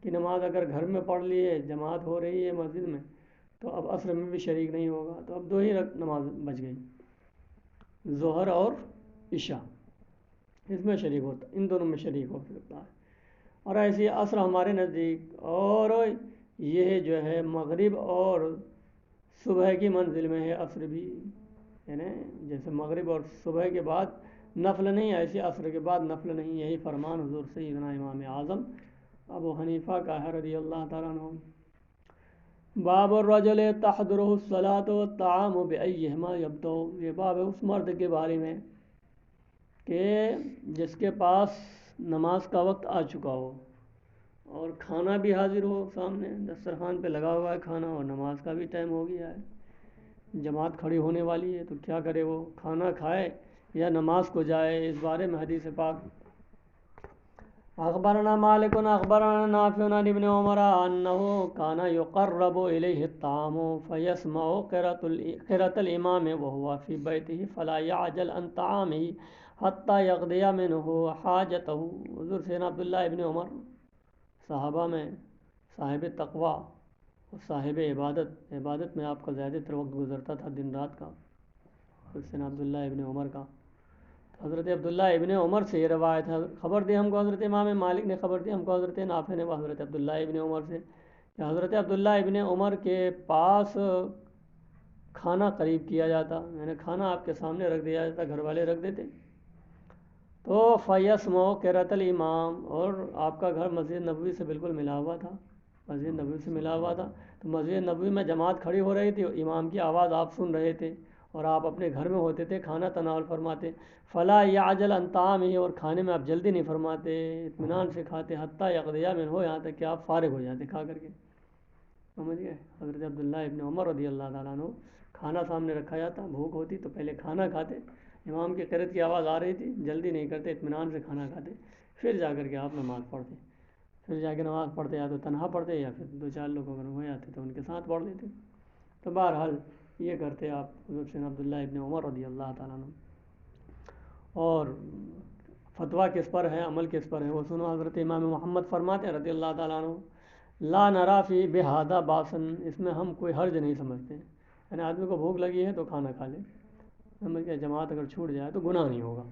کی نماز اگر گھر میں پڑھ لی ہے جماعت ہو رہی ہے مسجد میں تو اب عصر میں بھی شریک نہیں ہوگا، تو اب 2 ہی نماز بچ گئی، ظہر اور عشاء، اس میں شریک ہوتا، ان دونوں میں شریک ہو سکتا ہے۔ اور ایسی عصر ہمارے نزدیک، اور یہ جو ہے مغرب اور صبح کی منزل میں ہے عصر بھی، یعنی جیسے مغرب اور صبح کے بعد نفل نہیں، ایسے عصر کے بعد نفل نہیں، یہی فرمان حضور سیدنا امام اعظم ابو حنیفہ کا ہے رضی اللہ تعالیٰ عنہ۔ باب الرجل تحضرہ الصلاۃ والطعام بأیہما یبدؤ، یہ باب ہے اس مرد کے بارے میں کہ جس کے پاس نماز کا وقت آ چکا ہو اور کھانا بھی حاضر ہو سامنے، دسترخوان پہ لگا ہوا ہے کھانا اور نماز کا بھی ٹائم ہو گیا ہے، جماعت کھڑی ہونے والی ہے، تو کیا کرے وہ، کھانا کھائے یا نماز کو جائے؟ اس بارے میں حدیث پاک اخبرنا مالک اخبرنا نافع عن ابن عمر انه كان يقرب اليه الطعام فيسمع قراءة الامام وهو في بيته فلا يعجل عن طعامه حتى يقضي منه حاجته۔ حضور سیدنا عبداللہ ابن عمر صحابہ میں صاحب تقوی اور صاحب عبادت میں آپ کا زیادہ تر وقت گزرتا تھا دن رات کا، حضرت سیدنا عبداللہ ابن عمر کا۔ حضرت عبداللہ ابن عمر سے یہ روایت ہے، خبر دی ہم کو حضرت امام مالک نے، خبر دی ہم کو حضرت نافع نے حضرت عبداللہ ابن عمر سے کہ حضرت عبداللہ ابن عمر کے پاس کھانا قریب کیا جاتا، یعنی کھانا آپ کے سامنے رکھ دیا جاتا، گھر والے رکھ دیتے، تو فیسمع قراءۃ الامام، اور آپ کا گھر مسجد نبوی سے بالکل ملا ہوا تھا، مسجد نبوی سے ملا ہوا تھا، تو مسجد نبوی میں جماعت کھڑی ہو رہی تھی، امام کی آواز آپ سن رہے تھے اور آپ اپنے گھر میں ہوتے تھے، کھانا تناول فرماتے، فلا یعجل عن طعامہ، اور کھانے میں آپ جلدی نہیں فرماتے، اطمینان سے کھاتے، حتی یقضی منہ، یہاں تک کہ آپ فارغ ہو جاتے کھا کر کے، سمجھ گئے؟ حضرت عبداللہ ابن عمر رضی اللہ تعالیٰ عنہ، کھانا سامنے رکھا جاتا، بھوک ہوتی تو پہلے کھانا کھاتے، امام کی قرأت کی آواز آ رہی تھی، جلدی نہیں کرتے، اطمینان سے کھانا کھاتے، پھر جا کر کے آپ نماز پڑھتے، پھر جا کے نماز پڑھتے، یا تو تنہا پڑھتے یا پھر 2-4 لوگ اگر ہو جاتے تو ان کے ساتھ پڑھ لیتے، تو بہرحال یہ کرتے آپ حضور سیدنا عبداللہ ابن عمر رضی اللہ تعالیٰ عنہ۔ اور فتویٰ کس پر ہے، عمل کس پر ہے، وہ سنو، حضرت امام محمد فرماتے ہیں رضی اللہ تعالیٰ عنہ، لا نرا فی بہذا باسن، اس میں ہم کوئی حرج نہیں سمجھتے، یعنی آدمی کو بھوک لگی ہے تو کھانا کھا لے، سمجھ گیا، جماعت اگر چھوٹ جائے تو گناہ نہیں ہوگا،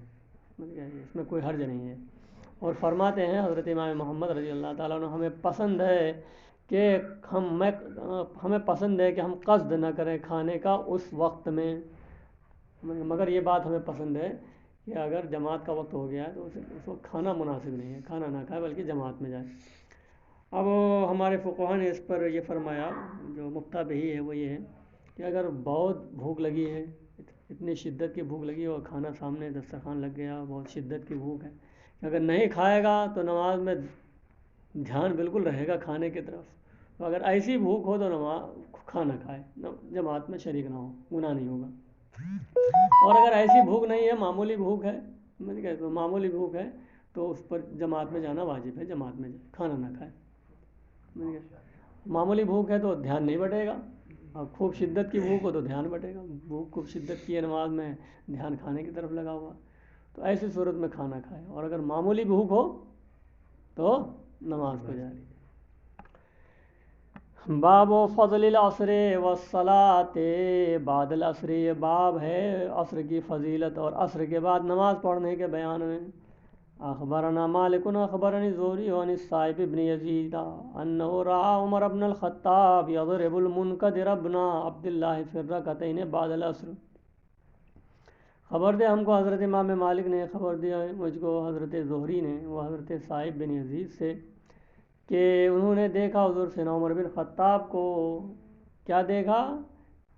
سمجھ گیا، اس میں کوئی حرج نہیں ہے۔ اور فرماتے ہیں حضرت امام محمد رضی اللہ تعالیٰ عنہ، ہمیں پسند ہے کہ ہمیں پسند ہے کہ ہم قصد نہ کریں کھانے کا اس وقت میں، مگر یہ بات ہمیں پسند ہے کہ اگر جماعت کا وقت ہو گیا ہے تو اس وقت کھانا مناسب نہیں ہے، کھانا نہ کھائے بلکہ جماعت میں جائے۔ اب ہمارے فقہا نے اس پر یہ فرمایا، جو مفتہ بہی ہے وہ یہ ہے کہ اگر بہت بھوک لگی ہے، اتنی شدت کی بھوک لگی ہے اور کھانا سامنے دسترخوان لگ گیا، بہت شدت کی بھوک ہے، اگر نہیں کھائے گا تو نماز میں دھیان بالکل رہے گا کھانے کی طرف، تو اگر ایسی بھوک ہو تو کھانا کھائے، جماعت میں شریک نہ ہو، گناہ نہیں ہوگا۔ اور اگر ایسی بھوک نہیں ہے، معمولی بھوک ہے، سمجھ گئے، تو معمولی بھوک ہے تو اس پر جماعت میں جانا واجب ہے، جماعت میں جائے، کھانا نہ کھائے۔ معمولی بھوک ہے تو دھیان نہیں بٹے گا، اور خوب شدت کی بھوک ہو تو دھیان بٹے گا. بھوک خوب شدت کی ہے نماز میں، دھیان کھانے کی طرف لگا ہوا، تو ایسی صورت میں کھانا کھائے. اور اگر معمولی بھوک ہو تو نماز کو جاری. باب فضل العصر والصلاة بعد العصر، یہ باب ہے عصر کی فضیلت اور عصر کے بعد نماز پڑھنے کے بیان میں. اخبرنا مالک اخبرنی زہری عن الصائب بن یزید انه رأى عمر بن الخطاب يضرب المنقدر ابن عبد الله في الركعتين بعد العصر. خبر دیا ہم کو حضرت امام مالک نے خبر دیا مجھ کو حضرت زہری نے، وہ حضرت صائب بن یزید سے، کہ انہوں نے دیکھا حضور سیدنا عمر بن خطاب کو. کیا دیکھا؟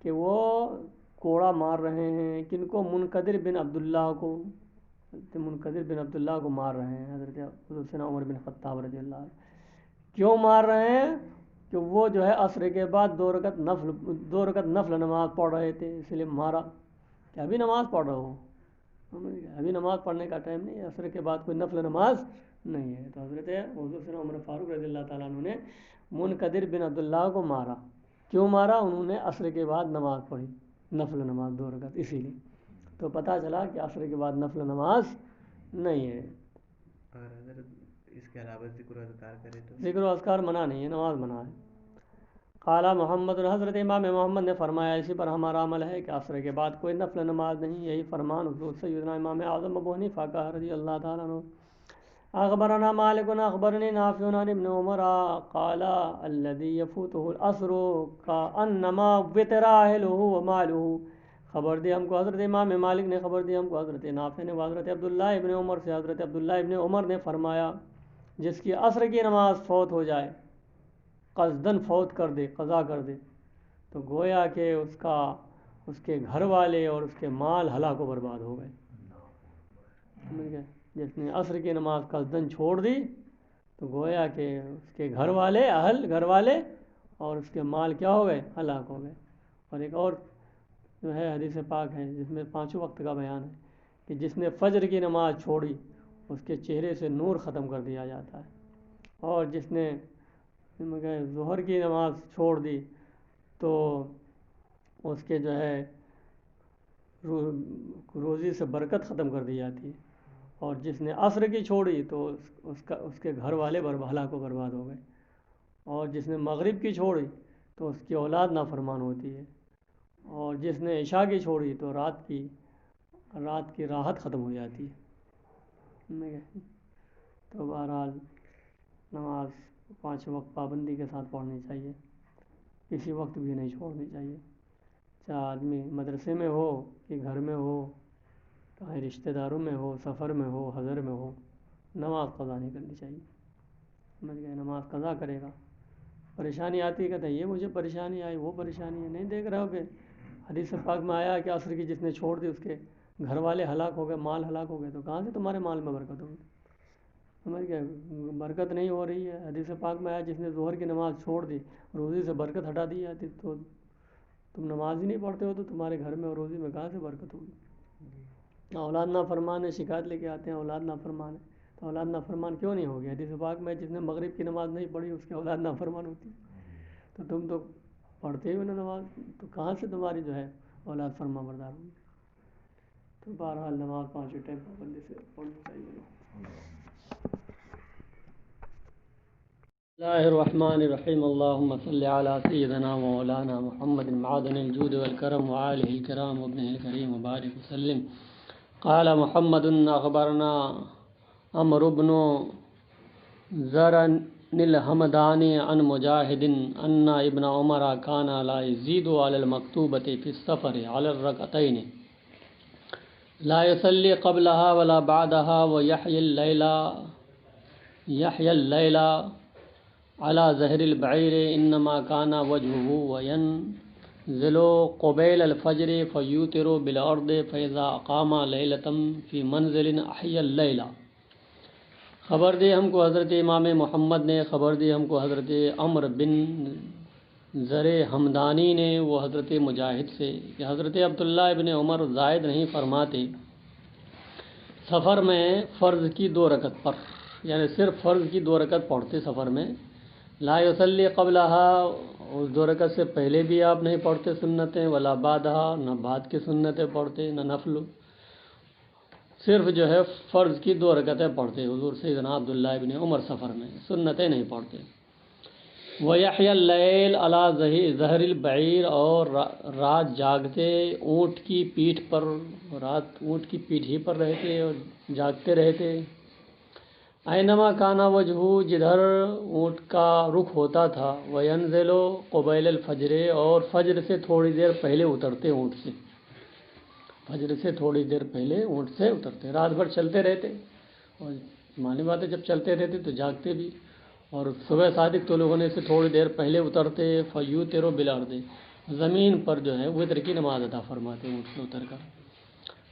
کہ وہ کوڑا مار رہے ہیں. کن کو؟ منقدر بن عبداللہ کو. منقدر بن عبداللہ کو مار رہے ہیں حضرت حضور سیدنا عمر بن خطاب رضی اللہ عنہ. کیوں مار رہے ہیں؟ کہ وہ جو ہے عصر کے بعد 2 رکعت نفل نماز پڑھ رہے تھے، اس لیے مارا. کہ ابھی نماز پڑھ رہے ہو، ابھی نماز پڑھنے کا ٹائم نہیں ہے، عصر کے بعد کوئی نفل نماز نہیں ہے. تو حضرت حضور سیدنا عمر فاروق رضی اللہ تعالیٰ عنہ نے منقدر بن عبداللہ کو مارا. کیوں مارا؟ انہوں نے عصر کے بعد نماز پڑھی، نفل نماز 2 رکعت، اسی لیے. تو پتہ چلا کہ عصر کے بعد نفل نماز نہیں ہے. اور حضرت اس کے علاوہ ذکر و اذکار کرے تو ذکر و اذکار منع نہیں ہے، نماز منع ہے. قال محمد، حضرت امام محمد نے فرمایا اسی پر ہمارا عمل ہے کہ عصر کے بعد کوئی نفل نماز نہیں. یہی فرمان حضور سیدنا امام اعظم ابو حنیفہ کا رضی اللہ تعالیٰ عنہ. اخبرنا مالک اخبرنی نافع عن ابن عمر قال الذي يفوته العصر كأنما وتر اهله وماله. خبر دی ہم کو حضرت امام مالک نے خبر دی ہم کو حضرت نافع نے حضرت عبداللہ ابن عمر سے، حضرت عبداللہ ابن عمر نے فرمایا جس کی عصر کی نماز فوت ہو جائے، قصدن فوت کر دے، قضا کر دے، تو گویا کہ اس کے گھر والے اور اس کے مال ہلاک و برباد ہو گئے. سمجھ گئے؟ جس نے عصر کی نماز قصدن چھوڑ دی تو گویا کہ اس کے گھر والے اور اس کے مال کیا ہو گئے؟ ہلاک ہو گئے. اور ایک اور جو ہے حدیث پاک ہے جس میں 5 وقت کا بیان ہے کہ جس نے فجر کی نماز چھوڑی اس کے چہرے سے نور ختم کر دیا جاتا ہے، اور جس نے ظہر کی نماز چھوڑ دی تو اس کے جو ہے روزی سے برکت ختم کر دی جاتی ہے، اور جس نے عصر کی چھوڑی تو اس کے گھر والے ہلاک و برباد ہو گئے، اور جس نے مغرب کی چھوڑی تو اس کی اولاد نافرمان ہوتی ہے، اور جس نے عشاء کی چھوڑی تو رات کی راحت ختم ہو جاتی ہے. تو بہرحال نماز 5 وقت پابندی کے ساتھ پڑھنی چاہیے، کسی وقت بھی نہیں چھوڑنی چاہیے، چاہے آدمی مدرسے میں ہو کہ گھر میں ہو، چاہے رشتہ داروں میں ہو، سفر میں ہو، حضر میں ہو، نماز قضا نہیں کرنی چاہیے. سمجھ گئے؟ نماز قضا کرے گا. پریشانی آتی ہے کہتے ہیں یہ مجھے پریشانی آئی، وہ پریشانی ہے. نہیں دیکھ رہے ہو کہ حدیث پاک میں آیا کہ عصر کی جس نے چھوڑ دی اس کے گھر والے ہلاک ہو گئے، مال ہلاک ہو گئے. تو کہاں سے تمہارے مال میں برکت ہوگی؟ سمجھ گئے؟ برکت نہیں ہو رہی ہے. حدیث پاک میں آیا جس نے ظہر کی نماز چھوڑ دی، روزی سے برکت ہٹا دی جاتی، تو تم نماز ہی نہیں پڑھتے ہو تو تمہارے گھر میں اور روزی میں کہاں سے برکت ہوگی؟ اولاد نافرمان ہے، شکایت لے کے آتے ہیں اولاد نافرمان ہے. تو اولاد نافرمان کیوں نہیں ہوگی؟ حدیث پاک میں جس نے مغرب کی نماز نہیں پڑھی اس کی اولاد نافرمان ہوتی ہے. تو تم تو پڑھتے ہو نا نماز، تو کہاں سے تمہاری جو ہے اولاد فرما بردار ہوگی؟ تو بہرحال نماز 5 ٹائم پابندی سے پڑھنی چاہیے. بسم اللہ الرحمن الرحیم. اللهم صل على سيدنا مولانا محمد معدن الجود والكرم وآله الكرام وابنه الكريم وبارك وسلم. قال محمد اخبرنا عمرو بن زرن الحمداني عن مجاهد ان ابن عمر كان لا يزيد على المكتوبة في السفر على الركعتين لا يصلي قبلها ولا بعدها ويحيي الليل على ظهر البعير انما كان وجهه وينزل قبيل الفجر فيوتر بالارض فاذا اقام ليلة في منزل احيا الليل. خبر دی ہم کو حضرت امام محمد نے خبر دی ہم کو حضرت عمر بن زر حمدانی نے، وہ حضرت مجاہد سے، کہ حضرت عبداللہ ابن عمر زائد نہیں فرماتے سفر میں فرض کی 2 رکعت پر، یعنی صرف فرض کی 2 رکعت پڑھتے سفر میں، لا یصلی قبلہا، اس 2 رکعت سے پہلے بھی آپ نہیں پڑھتے سنتیں، ولا بعدہا، نہ بعد کی سنتیں پڑھتے، نہ نفل، صرف جو ہے فرض کی 2 رکعتیں پڑھتے حضور سیدنا عبداللہ ابن عمر سفر میں، سنتیں نہیں پڑھتے۔ وَيَحْيَ اللَّيْلَ عَلَى ظَهْرِ الْبَعِيرِ، اور رات جاگتے اونٹ کی پیٹھ پر، رات اونٹ کی پیٹھ ہی پر رہتے اور جاگتے رہتے۔ اینما کانا وجہو، جدھر اونٹ کا رخ ہوتا تھا، وینزل قبیل الفجر، اور فجر سے تھوڑی دیر پہلے اترتے اونٹ سے، فجر سے تھوڑی دیر پہلے اونٹ سے اترتے، رات بھر چلتے رہتے، اور معنی بات ہے جب چلتے رہتے تو جاگتے بھی، اور صبح صادق طلوع ہونے سے تھوڑی دیر پہلے اترتے، فیوتر بالارض، زمین پر جو ہے وتر کی نماز ادا فرماتے اونٹ سے اتر کر۔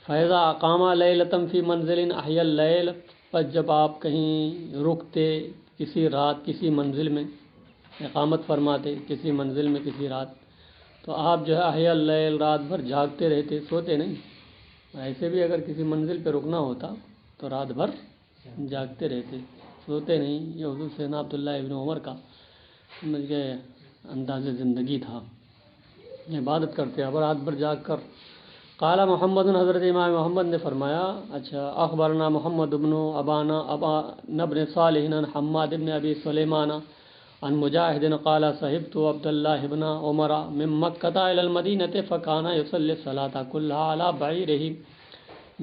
فیضا اقامہ لیلتم فی منزل احیا اللیل، پس جب آپ کہیں رکتے کسی رات کسی منزل میں، اقامت فرماتے کسی منزل میں کسی رات، تو آپ جو ہے احیا اللیل، رات بھر جاگتے رہتے، سوتے نہیں۔ ایسے بھی اگر کسی منزل پہ رکنا ہوتا تو رات بھر جاگتے رہتے، سوتے نہیں۔ یہ حضور سیدنا عبداللہ ابن عمر کا انداز زندگی تھا، عبادت کرتے اب رات بھر جاگ کر۔ قال محمد، حضرت امام محمد نے فرمایا، اچھا اخبرنا محمد بن ابان بن صالح عن حماد بن ابی سلیمان عن مجاہد قال صحبت عبد اللہ بن عمر من مکہ الى المدینہ فکان یصلی الصلاۃ کلها على بعیرہ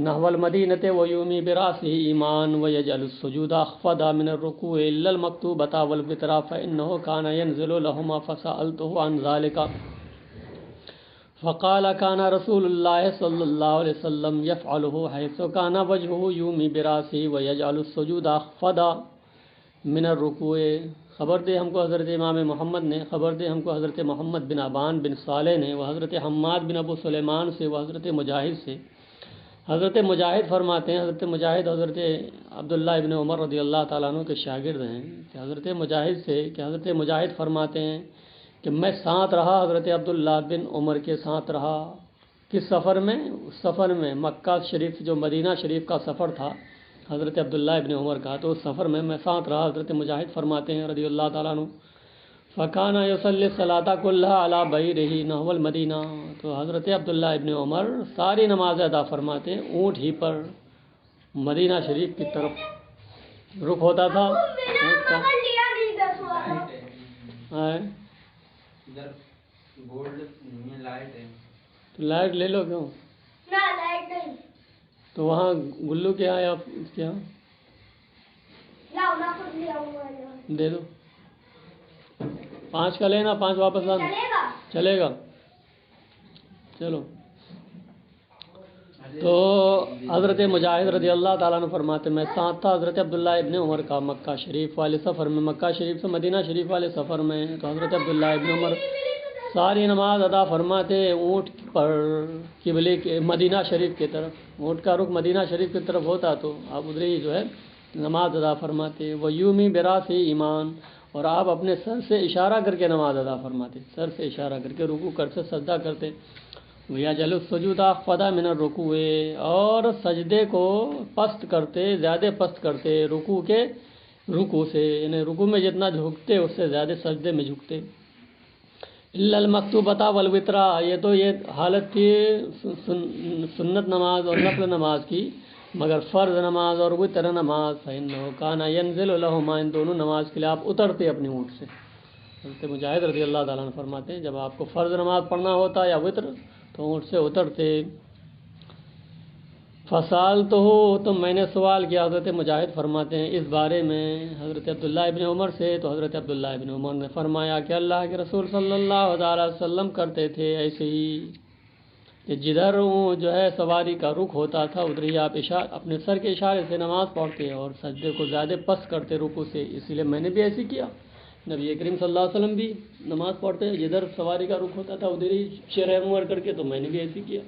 نحو المدینہ ویومی براسہ ایمان ویجعل السجود اخفض من الرکوع الا المکتوبۃ والوتر فانه كان ينزل لهما فسألته عن ذلك فقال كان رسول اللہ صلی اللہ علیہ وسلم يفعله حيث كان وجهه يومي براسه ويجعل السجود اخفض من الركوع۔ خبر دے ہم کو حضرت امام محمد نے، خبر دے ہم کو حضرت محمد بن ابان بن صالح نے، وہ حضرت حماد بن ابو سلیمان سے، وہ حضرت مجاہد سے۔ حضرت مجاہد فرماتے ہیں، حضرت مجاہد حضرت عبداللہ ابن عمر رضی اللہ تعالیٰ عنہ کے شاگرد ہیں، کہ حضرت مجاہد سے، کہ حضرت مجاہد فرماتے ہیں کہ میں ساتھ رہا، حضرت عبداللہ بن عمر کے ساتھ رہا، کس سفر میں؟ اس سفر میں مکہ شریف جو مدینہ شریف کا سفر تھا حضرت عبداللہ ابن عمر کا، تو اس سفر میں ساتھ رہا۔ حضرت مجاہد فرماتے ہیں رضی اللہ تعالیٰ عنہ، فکان یصلی الصلاۃ کلها علی بعیرہ نحو المدینہ، تو حضرت عبداللہ ابن عمر ساری نماز ادا فرماتے اونٹ ہی پر، مدینہ شریف کی طرف رخ ہوتا تھا اونٹ کا۔ ادھر گولڈ میں لائٹ ہے، تو لائٹ لے لو، کیوں؟ نہ لائٹ نہیں، تو وہاں گلو کے یہاں یا اس کے یہاں لاؤ نہ خود لے آؤں، دے دو، 5 کا لینا، 5 واپس لانا، چلے گا؟ چلے گا، چلو۔ تو حضرت مجاہد رضی اللہ تعالیٰ عنہ فرماتے میں ساتھ تھا حضرت عبداللہ ابن عمر کا مکہ شریف والے سفر میں، مکہ شریف سے مدینہ شریف والے سفر میں، تو حضرت عبداللہ ابن عمر ساری نماز ادا فرماتے اونٹ پر قبلے کے مدینہ شریف کی طرف، اونٹ کا رخ مدینہ شریف کی طرف ہوتا تو آپ ادھر ہی جو ہے نماز ادا فرماتے۔ ویومی براس ایمان، اور آپ اپنے سر سے اشارہ کر کے نماز ادا فرماتے، سر سے اشارہ کر کے رکوع کرتے سجدہ کرتے۔ وَيَجْعَلُ السُّجُودَ أَخْفَضَ مِنَ الرُّكُوعِ، اور سجدے کو پست کرتے، زیادہ پست کرتے رکوع کے، رکوع سے، یعنی رکوع میں جتنا جھکتے اس سے زیادہ سجدے میں جھکتے۔ إِلَّا الْمَكْتُوبَةَ وَالْوِتْرَ، یہ تو یہ حالت تھی سنت نماز اور نفل نماز کی، مگر فرض نماز اور وتر نماز فإنه كان ينزل لهما، ان دونوں نماز کے لیے آپ اترتے اپنی اونٹ سے۔ حضرت مجاہد رضی اللہ تعالیٰ عنہ فرماتے ہیں جب آپ کو فرض نماز پڑھنا ہوتا یا وتر تو اونٹ سے اترتے۔ فسال تو میں نے سوال کیا، حضرت مجاہد فرماتے ہیں اس بارے میں حضرت عبداللہ ابن عمر سے، تو حضرت عبداللہ ابن عمر نے فرمایا کہ اللہ کے رسول صلی اللہ علیہ وسلم کرتے تھے ایسے ہی، کہ جدھر جو ہے سواری کا رخ ہوتا تھا ادھر ہی آپ اپنے سر کے اشارے سے نماز پڑھتے اور سجدے کو زیادہ پست کرتے رکوع سے، اسی لیے میں نے بھی ایسے کیا۔ نبی کریم صلی اللہ علیہ وسلم بھی نماز پڑھتے جدھر سواری کا رخ ہوتا تھا ادھر ہی چہرہ منور کر کے، تو میں نے بھی ایسے کیا۔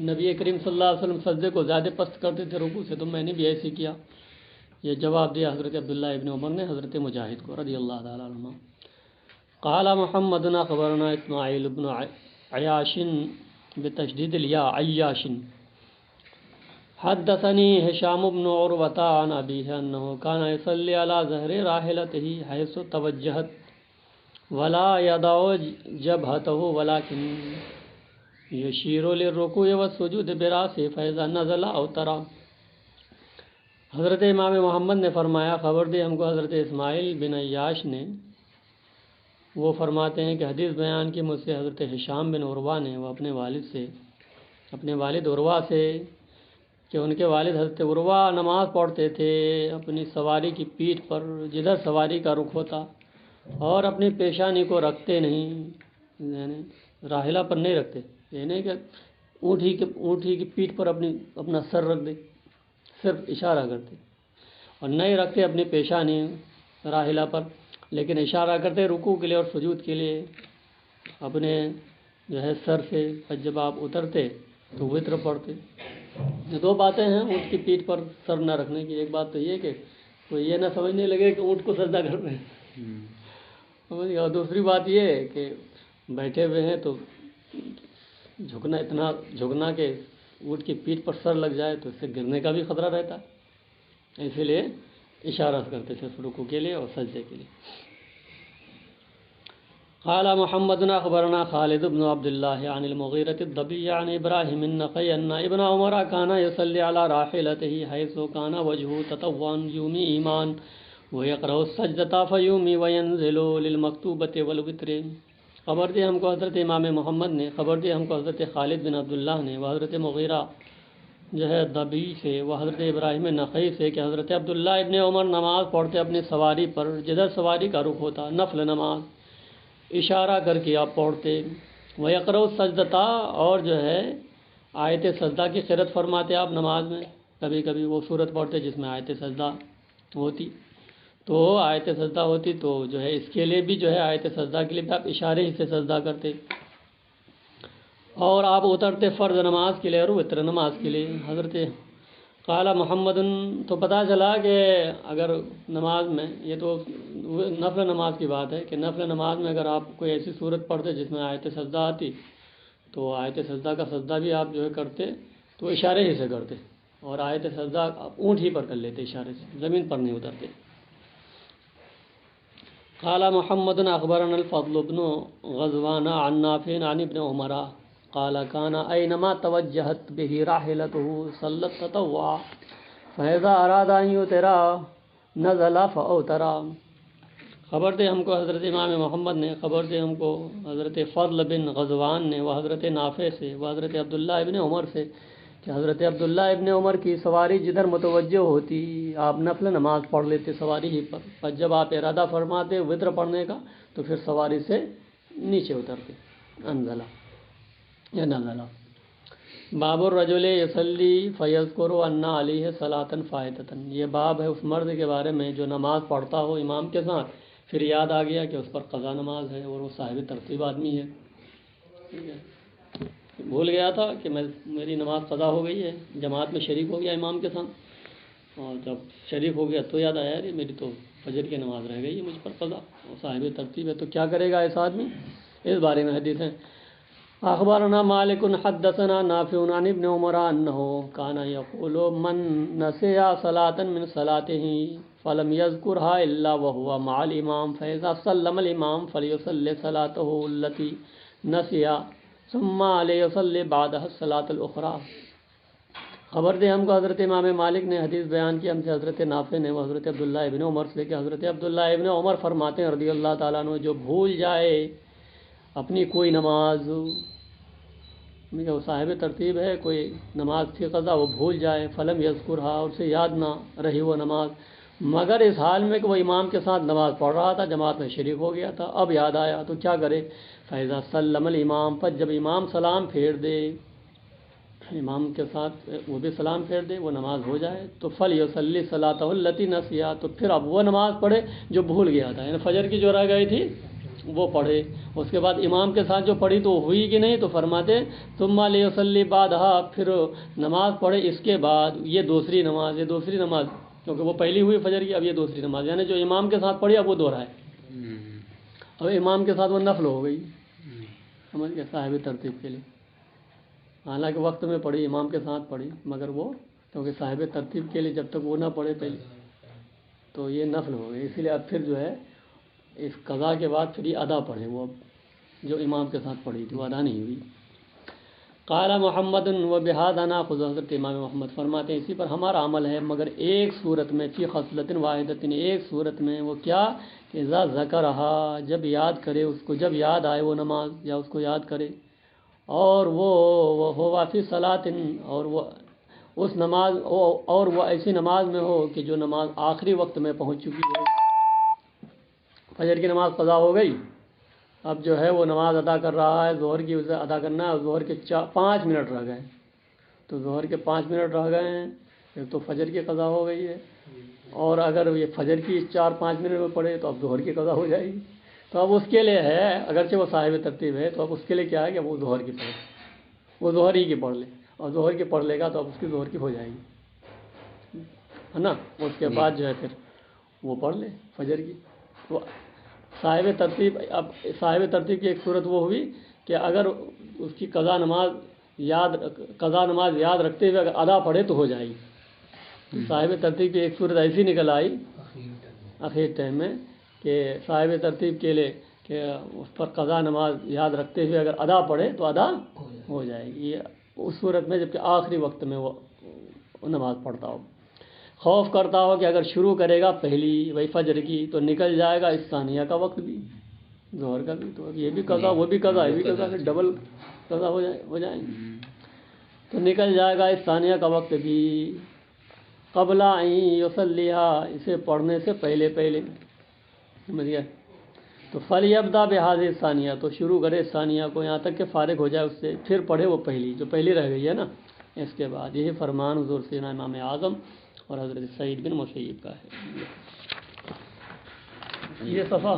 نبی کریم صلی اللہ علیہ وسلم سجدے کو زیادہ پست کرتے تھے رکوع سے، تو میں نے بھی ایسے کیا۔ یہ جواب دیا حضرت عبداللہ ابن عمر نے حضرت مجاہد کو رضی اللہ تعالیٰ عنہ۔ قال محمد اخبرنا اسماعیل بن عیاش بتشدید الیا عیاش حدثني هشام بن عروة عن أبيه أنه كان يصلي على ظهر راحلته حيث توجهت ولا يضع جبهته ولكن يشير للركوع والسجود براسه فإذا نزل أوتر۔ حضرت امام محمد نے فرمایا، خبر دی ہم کو حضرت اسماعیل بن عیاش نے، وہ فرماتے ہیں کہ حدیث بیان کی مجھ سے حضرت ہشام بن عروہ نے، وہ اپنے والد عروہ سے، کہ ان کے والد حضرت عروہ نماز پڑھتے تھے اپنی سواری کی پیٹھ پر جدھر سواری کا رخ ہوتا، اور اپنی پیشانی کو رکھتے نہیں، یعنی راحلہ پر نہیں رکھتے، یعنی کہ اونٹھی کی پیٹھ پر اپنا سر رکھ دے، صرف اشارہ کرتے، اور نہیں رکھتے اپنی پیشانی راحلہ پر، لیکن اشارہ کرتے رکوع کے لیے اور سجود کے لیے اپنے جو ہے سر سے۔ جب آپ اترتے تو وتر پڑھتے۔ یہ دو باتیں ہیں اونٹ کی پیٹھ پر سر نہ رکھنے کی۔ ایک بات تو یہ کہ کوئی یہ نہ سمجھنے لگے کہ اونٹ کو سجدہ کر رہے ہیں، اور دوسری بات یہ ہے کہ بیٹھے ہوئے ہیں تو جھکنا کہ اونٹ کی پیٹھ پر سر لگ جائے تو اس سے گرنے کا بھی خطرہ رہتا ہے، اسی لیے اشارہ کرتے تھے رکوع کے لیے اور سجدے کے لیے۔ قال محمد اخبرنا خالد بن عبد الله عن المغيرة الضبي عن ابراهيم النخعي ان ابن عمر كان يصلي على راحلته حيث كان وجهه تطوعا يومي ايمان ويقرأ السجدة فيومي وينزل للمكتوبة والوتر۔ خبر دی ہم کو حضرت امام محمد نے، خبر دی ہم کو حضرت خالد بن عبداللہ نے، وہ حضرت مغیرہ جو ہے ضبی سے، وہ حضرت ابراہیم نخعی سے، کہ حضرت عبداللہ ابن عمر نماز پڑھتے اپنی سواری پر جدھر سواری کا رخ ہوتا، نفل نماز، اشارہ کر کے آپ پڑھتے، وَيَقْرَأُ السَّجْدَةَ، اور جو ہے آیت سجدہ کی قرأت فرماتے آپ نماز میں۔ کبھی کبھی وہ صورت پڑھتے جس میں آیت سجدہ ہوتی، تو آیت سجدہ ہوتی تو جو ہے اس کے لیے بھی جو ہے آیت سجدہ کے لیے بھی آپ اشارے ہی سے سجدہ کرتے، اور آپ اترتے فرض نماز کے لیے اور وتر نماز کے لیے۔ حضرت قال محمد، تو پتہ چلا کہ اگر نماز میں، یہ تو نفل نماز کی بات ہے، کہ نفل نماز میں اگر آپ کوئی ایسی صورت پڑھتے جس میں آیت سجدہ آتی تو آیت سجدہ کا سجدہ بھی آپ جو ہے کرتے تو اشارے ہی سے کرتے، اور آیت سجدہ اونٹ ہی پر کر لیتے اشارے سے، زمین پر نہیں اترتے۔ قال محمد اخبرنا الفضل بن غزوان عن نافع عن ابن عمر قال كان اينما توجهت به راحلته صلى التطوع فاذا اراد ان يوتر نزل فاوتر۔ خبر دے ہم کو حضرت امام محمد نے، خبر دے ہم کو حضرت فضل بن غزوان نے، وہ حضرت نافع سے، وہ حضرت عبداللہ ابن عمر سے، کہ حضرت عبداللہ ابن عمر کی سواری جدھر متوجہ ہوتی آپ نفل نماز پڑھ لیتے سواری ہی پر جب آپ ارادہ فرماتے وتر پڑھنے کا تو پھر سواری سے نیچے اترتے، انزلہ یا نزلہ۔ باب الرجل یصلی فیذکر ان علیہ صلاۃ فائتۃ، یہ باب ہے اس مرد کے بارے میں جو نماز پڑھتا ہو امام کے ساتھ، پھر یاد آ گیا کہ اس پر قضا نماز ہے اور وہ صاحب ترتیب آدمی ہے، ٹھیک ہے، بھول گیا تھا کہ میری نماز قضا ہو گئی ہے، جماعت میں شریک ہو گیا امام کے ساتھ، اور جب شریک ہو گیا تو یاد آیا میری تو فجر کی نماز رہ گئی ہے مجھ پر قضا، اور صاحب ترتیب ہے، تو کیا کرے گا ایسا آدمی؟ اس بارے میں حدیث ہے۔ اخبرنا مالک حدثنا نافع عن ابن عمر انه كان يقول من نسي صلاة من صلاته فلم يذكرها الا وهو مع الامام فاذا سلم الامام فليصلي صلاته التي نسيها ثم ليصلي بعدها الصلاة الاخرى۔ خبر دے ہم کو حضرت امام مالک نے حدیث بیان کی ہم سے حضرت نافع نے، وہ حضرت عبداللہ ابن عمر سے، کہ حضرت عبداللہ ابن عمر فرماتے ہیں رضی اللہ تعالیٰ عنہ، جو بھول جائے اپنی کوئی نماز، وہ صاحب ترتیب ہے، کوئی نماز کی قضا وہ بھول جائے، فلم یذکرھا، اور سے یاد نہ رہی وہ نماز، مگر اس حال میں کہ وہ امام کے ساتھ نماز پڑھ رہا تھا، جماعت میں شریک ہو گیا تھا، اب یاد آیا تو کیا کرے؟ فیضا سلم الامام، پر جب امام سلام پھیر دے، امام کے ساتھ وہ بھی سلام پھیر دے، وہ نماز ہو جائے، تو فلیصلی صلاۃہ التی نسیہا، تو پھر اب وہ نماز پڑھے جو بھول گیا تھا، یعنی فجر کی جو رہ گئی تھی وہ پڑھے، اس کے بعد امام کے ساتھ جو پڑھی تو ہوئی کہ نہیں، تو فرماتے ثم لیصلی بعدھا، پھر نماز پڑھے اس کے بعد یہ دوسری نماز، کیونکہ وہ پہلی ہوئی فجر کی، اب یہ دوسری نماز، یعنی جو امام کے ساتھ پڑھی اب وہ دوہرائے، اب امام کے ساتھ وہ نفل ہو گئی، سمجھ گئے، صاحب ترتیب کے لیے، حالانکہ وقت میں پڑھی، امام کے ساتھ پڑھی، مگر وہ کیونکہ صاحب ترتیب کے لیے جب تک وہ نہ پڑھے پہلے تو یہ نفل ہو گئے، اسی لیے اب پھر جو ہے اس قضا کے بعد پھر یہ ادا پڑھے، وہ جو امام کے ساتھ پڑھی تھی وہ ادا نہیں ہوئی۔ قال محمد و بہذا ناخذ، حضرت امام محمد فرماتے ہیں اسی پر ہمارا عمل ہے، مگر ایک صورت میں، فی خصلۃ واحدۃ، ایک صورت میں، وہ کیا کہ اذا ذکرہا، جب یاد کرے اس کو، جب یاد آئے وہ نماز یا اس کو یاد کرے، اور وہ ہوا فی صلاۃ، اور وہ اس نماز، اور وہ ایسی نماز میں ہو کہ جو نماز آخری وقت میں پہنچ چکی ہو۔ فجر کی نماز قضا ہو گئی، اب جو ہے وہ نماز ادا کر رہا ہے، ظہر کی اسے ادا کرنا ہے، اور ظہر کے 5 منٹ رہ گئے، تو ظہر کے 5 منٹ رہ گئے ہیں، پھر تو فجر کی قضا ہو گئی ہے، اور اگر یہ فجر کی 4-5 منٹ میں پڑھے تو اب ظہر کی قضا ہو جائے گی۔ تو اب اس کے لیے ہے، اگرچہ وہ صاحب ترتیب ہے، تو اب اس کے لیے کیا ہے کہ وہ ظہر کی پڑھے، وہ ظہر ہی کی پڑھ لے، اور ظہر کی پڑھ لے گا تو اب اس کی ظہر کی ہو جائے گی، ہے نا۔ اس کے بعد جو ہے پھر وہ پڑھ لے فجر کی۔ وہ صاحب ترتیب، اب صاحب ترتیب کی ایک صورت وہ ہوئی کہ اگر اس کی قضا نماز یاد رکھتے ہوئے اگر ادا پڑھے تو ہو جائے گی۔ صاحب ترتیب کی ایک صورت ایسی نکل آئی اخیر ٹائم میں کہ صاحب ترتیب کے لیے کہ اس پر قضا نماز یاد رکھتے ہوئے اگر ادا پڑھے تو ادا ہو جائے گی، یہ اس صورت میں جبکہ آخری وقت میں وہ نماز پڑھتا ہو۔ خوف کرتا ہو کہ اگر شروع کرے گا پہلی وہی فجر کی تو نکل جائے گا اس ثانیہ کا وقت بھی، ظہر کا بھی، تو یہ بھی قضا وہ بھی قضا یہ بھی قضا، پھر ڈبل قضا ہو جائیں گے، تو نکل جائے گا اس ثانیہ کا وقت بھی، قبل ان یصلیھا، اسے پڑھنے سے پہلے سمجھ گئے۔ تو فلیبدا بہذہ الثانیہ، تو شروع کرے ثانیہ کو یہاں تک کہ فارغ ہو جائے اس سے، پھر پڑھے وہ پہلی جو پہلی رہ گئی ہے نا، اس کے بعد۔ یہی فرمان حضور سیدنا امام اعظم اور حضرت سعید بن مسیب کا ہے۔ یہ صفحہ